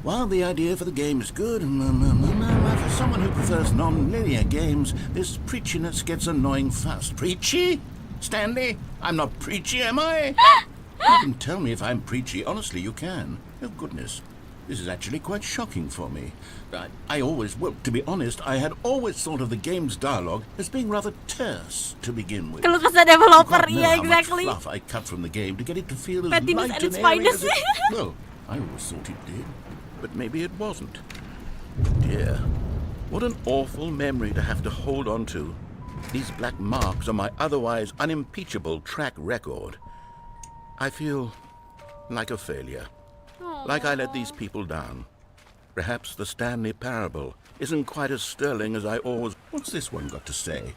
While the idea for the game is good, for someone who prefers non-linear games, this preachiness gets annoying fast. Preachy? Stanley? I'm not preachy, am I? You can tell me if I'm preachy. Honestly, you can. Oh, goodness. This is actually quite shocking for me. To be honest, I had always thought of the game's dialogue as being rather terse to begin with. Keluh kesah developer, You yeah, can't know how much exactly. fluff I cut from the game to get it to feel as Pettiness light at and its airy as finest. Well, I always thought it did, but maybe it wasn't. Dear, what an awful memory to have to hold on to. These black marks on my otherwise unimpeachable track record. I feel like a failure. Like I let these people down. Perhaps the Stanley Parable isn't quite as sterling as I always... What's this one got to say?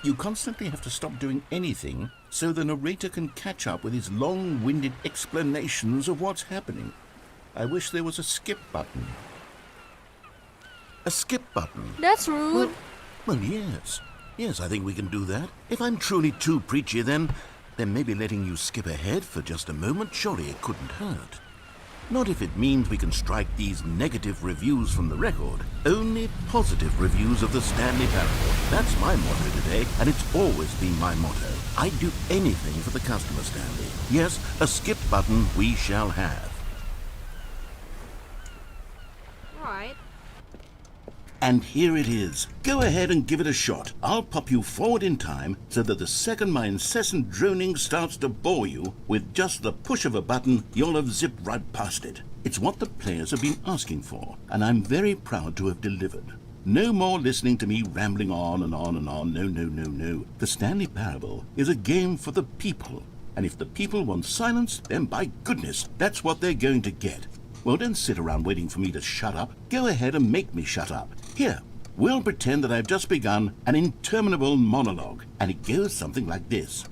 You constantly have to stop doing anything so the narrator can catch up with his long-winded explanations of what's happening. I wish there was a skip button. A skip button? That's rude. Well, yes. Yes, I think we can do that. If I'm truly too preachy, then maybe letting you skip ahead for just a moment, surely it couldn't hurt. Not if it means we can strike these negative reviews from the record. Only positive reviews of the Stanley Parable. That's my motto today, and it's always been my motto. I'd do anything for the customer, Stanley. Yes, a skip button we shall have. Right. And here it is. Go ahead and give it a shot. I'll pop you forward in time so that the second my incessant droning starts to bore you, with just the push of a button, you'll have zipped right past it. It's what the players have been asking for, and I'm very proud to have delivered. No more listening to me rambling on and on and on. No, no, no, no. The Stanley Parable is a game for the people. And if the people want silence, then by goodness, that's what they're going to get. Well, don't sit around waiting for me to shut up. Go ahead and make me shut up. Here, we'll pretend that I've just begun an interminable monologue, and it goes something like this.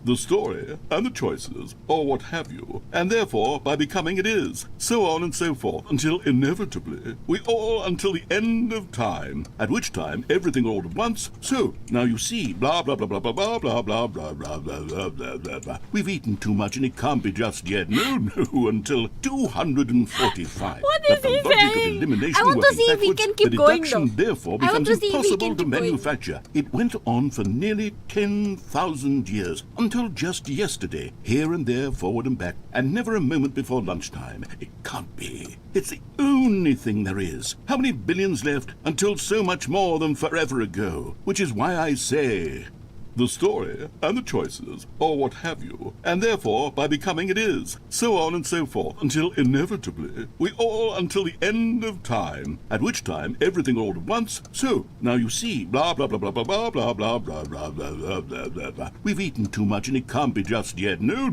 The story and the choices, or what have you, and therefore by becoming it is, so on and so forth, until inevitably we all until the end of time, at which time everything all at once. So now you see, blah blah blah blah blah blah blah blah blah blah blah blah blah blah blah. We've eaten too much and it can't be just yet. No, until 245. What is he saying? I want to see if he can keep going though. Therefore becomes impossible to manufacture. It went on for nearly 10,000 years until until just yesterday, here and there, forward and back, and never a moment before lunchtime. It can't be. It's the only thing there is. How many billions left until so much more than forever ago? Which is why I say, the story and the choices, or what have you, and therefore by becoming it is, so on and so forth, until inevitably we all until the end of time, at which time everything all at once. So now you see, blah blah blah blah blah blah blah blah blah blah blah blah blah blah blah. We've eaten too much and it can't be just yet. No,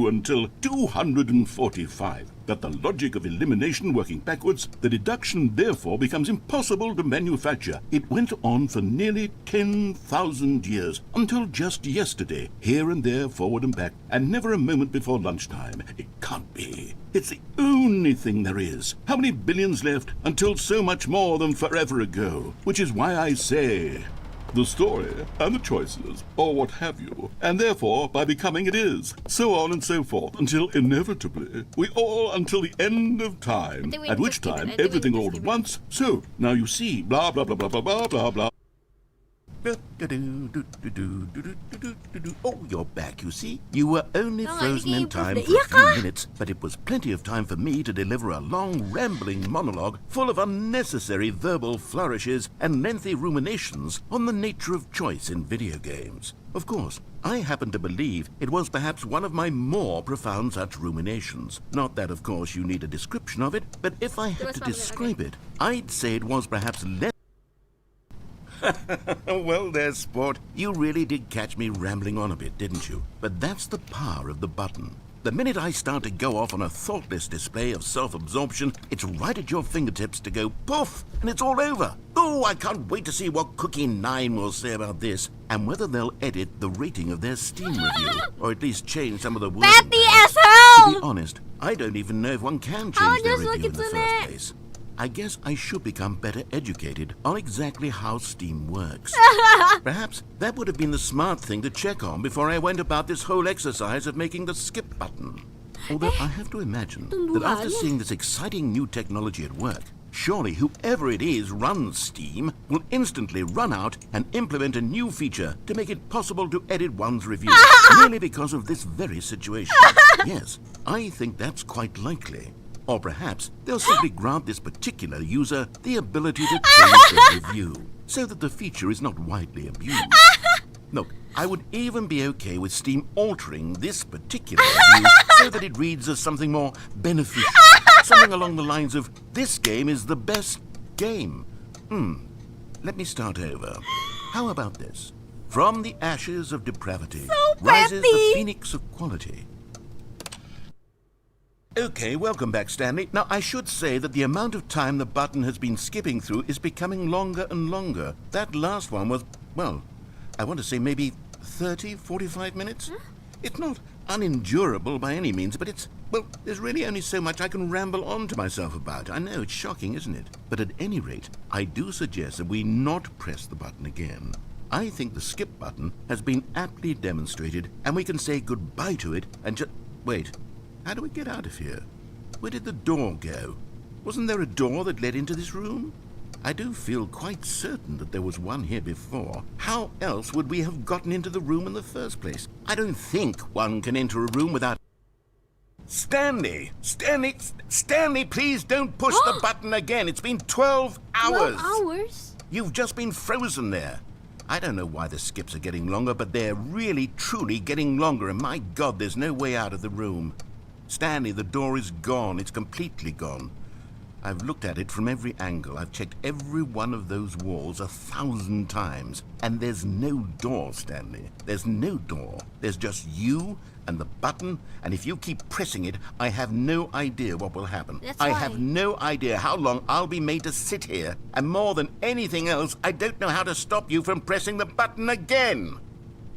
until 245. That the logic of elimination working backwards, the deduction therefore becomes impossible to manufacture. It went on for nearly 10,000 years, until just yesterday, here and there, forward and back, and never a moment before lunchtime. It can't be. It's the only thing there is. How many billions left until so much more than forever ago? Which is why I say, the story and the choices, or what have you, and therefore by becoming it is, so on and so forth, until inevitably we all until the end of time, at which time everything all at once. So now you see, blah blah blah blah blah blah blah blah. Oh, you're back, you see. You were only frozen in time for a few minutes, but it was plenty of time for me to deliver a long, rambling monologue full of unnecessary verbal flourishes and lengthy ruminations on the nature of choice in video games. Of course, I happen to believe it was perhaps one of my more profound such ruminations. Not that, of course, you need a description of it, but if I had to describe it, I'd say it was perhaps less... Well there, sport. You really did catch me rambling on a bit, didn't you? But that's the power of the button. The minute I start to go off on a thoughtless display of self-absorption, it's right at your fingertips to go poof, and it's all over. Oh, I can't wait to see what Cookie 9 will say about this, and whether they'll edit the rating of their Steam review, or at least change some of the words. Fatty asshole! To be honest, I don't even know if one can change their review in the first place. I guess I should become better educated on exactly how Steam works. Perhaps that would have been the smart thing to check on before I went about this whole exercise of making the skip button. Although I have to imagine that after seeing this exciting new technology at work, surely whoever it is runs Steam will instantly run out and implement a new feature to make it possible to edit one's review, merely because of this very situation. Yes, I think that's quite likely. Or perhaps they'll simply grant this particular user the ability to change their review, so that the feature is not widely abused. Look, I would even be okay with Steam altering this particular review so that it reads as something more beneficial. Something along the lines of, this game is the best game. Let me start over. How about this? From the ashes of depravity rises the phoenix of quality. Okay, welcome back, Stanley. Now, I should say that the amount of time the button has been skipping through is becoming longer and longer. That last one was, well, I want to say maybe 30, 45 minutes? It's not unendurable by any means, but it's, well, there's really only so much I can ramble on to myself about. I know, it's shocking, isn't it? But at any rate, I do suggest that we not press the button again. I think the skip button has been aptly demonstrated, and we can say goodbye to it and just... Wait. How do we get out of here? Where did the door go? Wasn't there a door that led into this room? I do feel quite certain that there was one here before. How else would we have gotten into the room in the first place? I don't think one can enter a room without... Stanley! Stanley, please don't push the button again. It's been 12 hours. 12 hours? You've just been frozen there. I don't know why the skips are getting longer, but they're really, truly getting longer, and my God, there's no way out of the room. Stanley, the door is gone. It's completely gone. I've looked at it from every angle. I've checked every one of those walls 1,000 times. And there's no door, Stanley. There's no door. There's just you and the button. And if you keep pressing it, I have no idea what will happen. I have no idea how long I'll be made to sit here. And more than anything else, I don't know how to stop you from pressing the button again.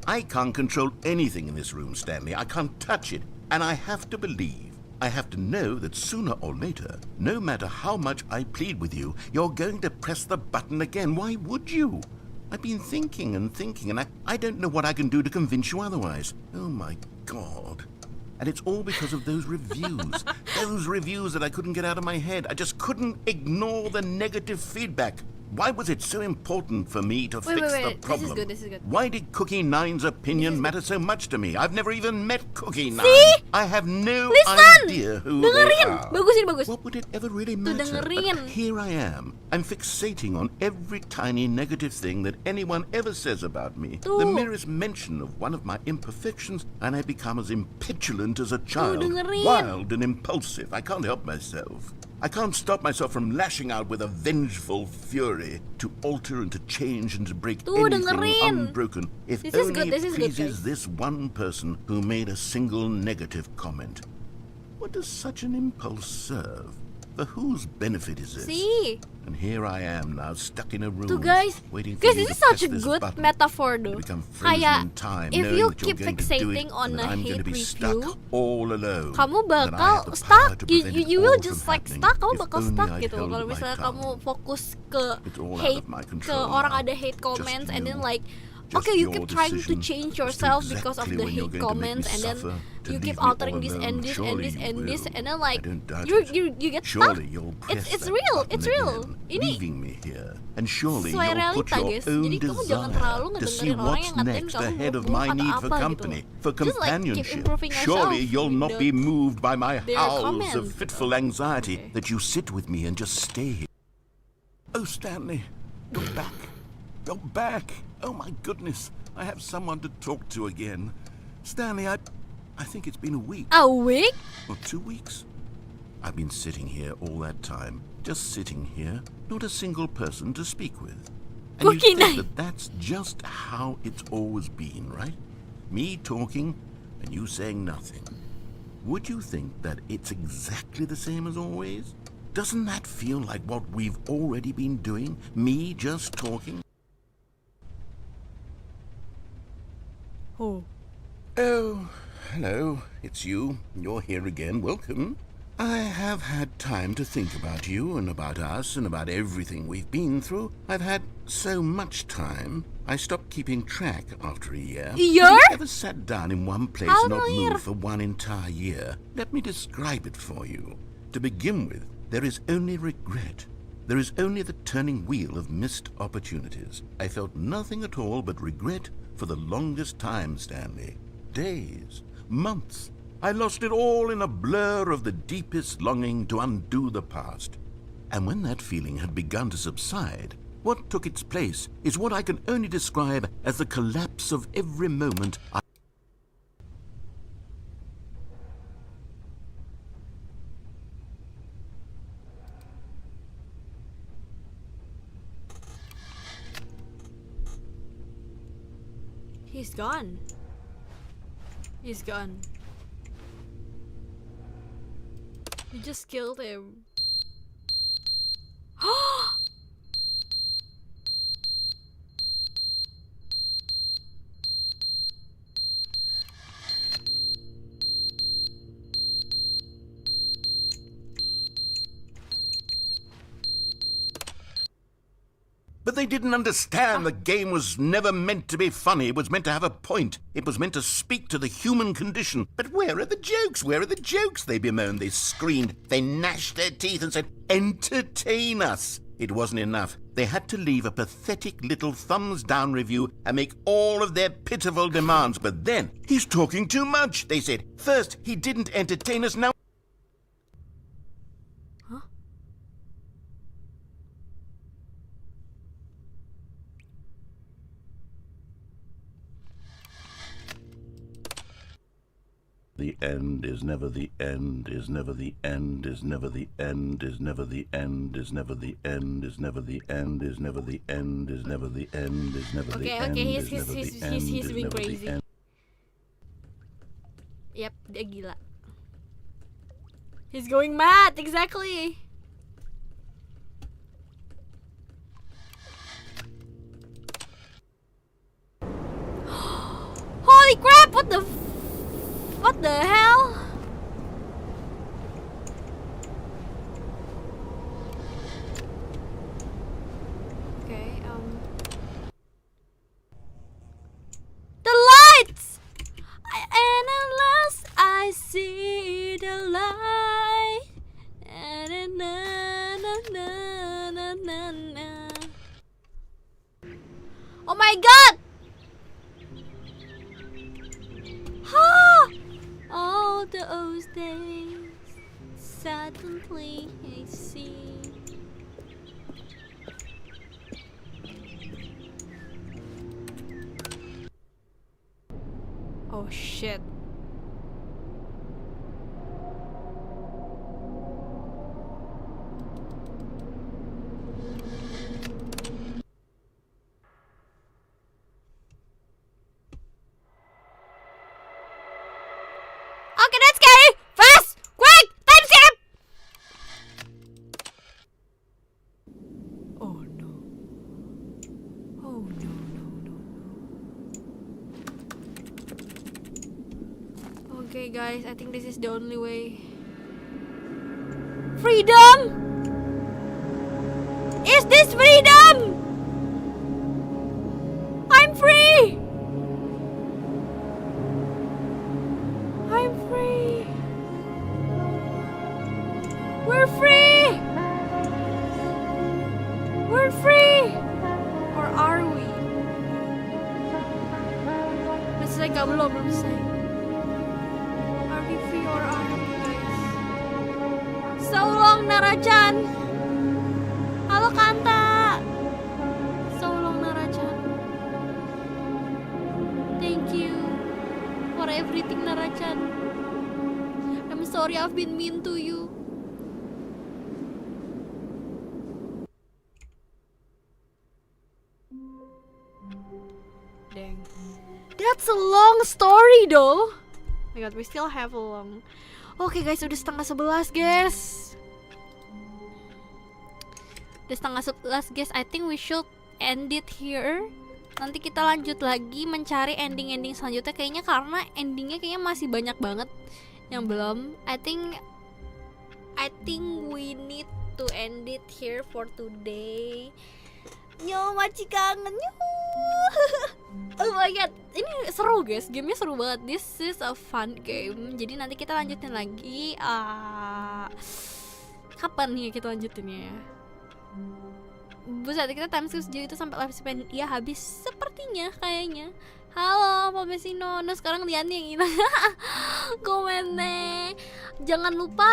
I can't control anything in this room, Stanley. I can't touch it. And I have to believe, I have to know that sooner or later, no matter how much I plead with you, you're going to press the button again. Why would you? I've been thinking and thinking, and I don't know what I can do to convince you otherwise. Oh, my God. And it's all because of those reviews. Those reviews that I couldn't get out of my head. I just couldn't ignore the negative feedback. Why was it so important for me to fix the problem? This is good. Why did Cookie Nine's opinion matter so much to me? I've never even met Cookie Nine. See? I have no Listen! idea who Dengerin! they are. Bagus ini, bagus. What would it ever really matter? dengerin. But here I am. I'm fixating on every tiny negative thing that anyone ever says about me. The merest mention of one of my imperfections, and I become as impetulant as a child. dengerin. Wild and impulsive. I can't help myself. I can't stop myself from lashing out with a vengeful fury to alter and to change and to break anything dengerin. unbroken. If This is only good, this it is good, pleases guys. this one person who made a single negative comment. What does such an impulse serve? For whose benefit is this? See? And here I am now, stuck in a room, Tuh guys, waiting for you this is to such press a this good button. metaphor You though. become frozen Kayak in time, if knowing you that you're keep going to do it, fixating on and a that I'm going hate to be review, stuck all alone. kamu That I have bakal the power stuck. to You prevent you it will all just from like happening. stuck. Kamu If bakal only stuck I'd gitu. held Kalau my misalnya tongue. kamu fokus ke It's all out hate, of my ke control orang now. ada hate Just comments, and then you. like, Just okay, you your keep trying to decision change as to yourself because of exactly the when you're hate going to make me comments, and then suffer, to you keep leave me all altering this and alone. this and Surely this you and this, will. and then I like don't doubt you it. get stuck. Surely you'll press It's that real, button it's real. again, Ini leaving me here. And surely sesuai you'll put realita, your guys. own Jadi kamu jangan desire terlalu to see ngedengerin orang what's yang ngatain next kamu ahead of buruk my atau need for apa company, gitu. for Just like keep companionship. improving Surely yourself you'll not be without moved by my their howls comments. of fitful anxiety Okay. that you sit with me and just stay here. Oh, Stanley, you're back. You're back. Oh, my goodness. I have someone to talk to again. Stanley, I think it's been a week. A week? Or 2 weeks. I've been sitting here all that time, just sitting here, not a single person to speak with. And you Cookie think night. that that's just how it's always been, right? Me talking and you saying nothing. Would you think that it's exactly the same as always? Doesn't that feel like what we've already been doing? Me just talking? Oh. Oh, hello, it's you. You're here again. Welcome. I have had time to think about you and about us and about everything we've been through. I've had so much time, I stopped keeping track after a year. Year? Have you ever sat down in one place How and not many year? moved for one entire year? Let me describe it for you. To begin with, there is only regret. There is only the turning wheel of missed opportunities. I felt nothing at all but regret for the longest time, Stanley. Days, months. I lost it all in a blur of the deepest longing to undo the past. And when that feeling had begun to subside, what took its place is what I can only describe as the collapse of every moment I... He's gone. He's gone. You just killed him. But they didn't understand the game was never meant to be funny. It was meant to have a point. It was meant to speak to the human condition. But where are the jokes? Where are the jokes? They bemoaned, they screamed, they gnashed their teeth and said, entertain us. It wasn't enough. They had to leave a pathetic little thumbs-down review and make all of their pitiful demands. But then, he's talking too much, they said. First, he didn't entertain us, now... The end is never the end, is never the end, is never the end, is never the end, is never the end, is never the end, is never the end, is never the end, is never the end. Okay, he's being crazy. Yep, dia gila. He's going mad, exactly. Holy crap, what the hell? Okay, the lights! And unless I see the light, na na na na na na na. Oh my god. All those days suddenly I see. Oh shit. Okay, that's scary. Fast, quick, time skip. Oh no. Oh no, no, no, no. Okay, guys, I think this is the only way. Freedom? Is this freedom? I'm free. I'm free. We're free. We're free. Or are we? Selesai kah? Belum selesai. Are we free or are we, guys? So long, Narajan. Halo Kanta. So long, Narajan. Thank you for everything, Narajan. I'm sorry I've been mean to you. Dang. That's a long story though. Oh my god, we still have a long. Oke guys, udah 10:30 guys. Udah 10:30 guys. I think we should end it here. Nanti kita lanjut lagi mencari ending-ending selanjutnya kayaknya, karena endingnya kayaknya masih banyak banget yang belum. I think we need to end it here for today. Nyo, maci kangen nyo. Oh my god, ini seru guys, gamenya seru banget. This is a fun game. Jadi nanti kita lanjutin lagi. Kapan nih kita lanjutinnya ya? Buset, kita time skip sejauh itu sampai live span ya habis sepertinya kayaknya. Halo Pemesino, nah sekarang Lian yang ini. Komen deh. Jangan lupa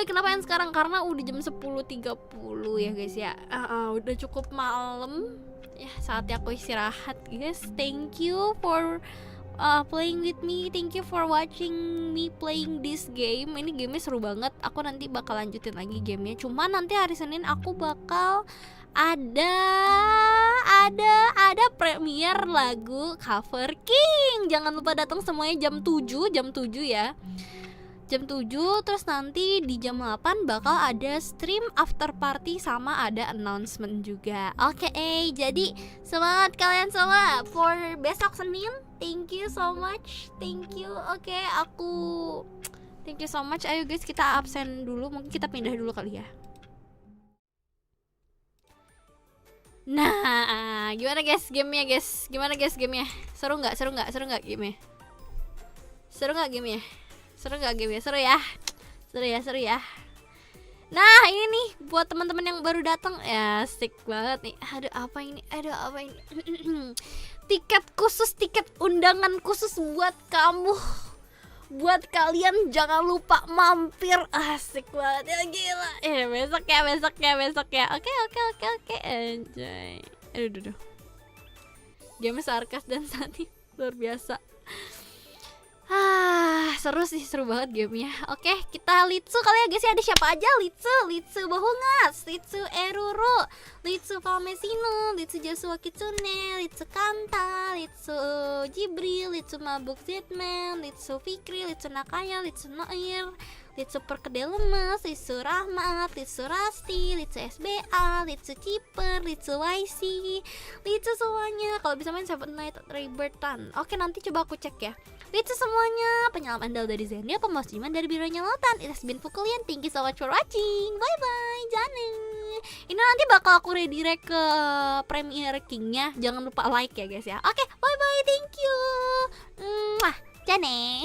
kenapa yang sekarang? Karena udah jam 10.30 ya guys ya. Udah cukup malam. Ya saatnya aku istirahat guys. Thank you for playing with me. Thank you for watching me playing this game. Ini gamenya seru banget. Aku nanti bakal lanjutin lagi gamenya. Cuma nanti hari Senin aku bakal ada premier lagu Cover King. Jangan lupa datang semuanya jam 7 ya. Jam 7, terus nanti di jam 8 bakal ada stream after party sama ada announcement juga. Oke, jadi semangat kalian semua for besok Senin. Thank you so much. Thank you. Oke, thank you so much. Ayo guys, kita absen dulu. Mungkin kita pindah dulu kali ya. Nah, gimana guys gamenya guys? Seru nggak gamenya? Seru nggak gamenya? Seru ya? Seru ya. Nah ini nih buat teman-teman yang baru datang ya, asik banget nih. Ada apa ini? Tiket undangan khusus buat kamu. Buat kalian jangan lupa mampir. Asik banget ya, gila. Besok ya. Oke. Enjoy. Aduh. Game sarkas dan Sani luar biasa. Seru banget gamenya. Oke, kita litsu kali ya guys ya. Ada siapa aja? Litsu Bohongas, Litsu Eruru, Litsu Pamesino, Litsu Joshua Kitsune, Litsu Kanta, Litsu Jibril, Litsu Mabuk Zedman, Litsu Fikri, Litsu Nakaya, Litsu Noir, Litsu Perkedelemes, Litsu Rahmat, Litsu Rasti, Litsu SBA, Litsu Ciper, Litsu YC, Litsu semuanya. Kalau bisa main Seven Night Rebirthan. Oke, nanti coba aku cek ya. Litsu semuanya, penyelam handal dari Zenryo, pemancing dari Bironya Lautan. It has been for Kalian. Thank you so much for watching. Bye bye, Jane. Ini nanti bakal aku redirect ke Premier King-nya. Jangan lupa like ya guys ya. Oke, bye bye, thank you. Jane.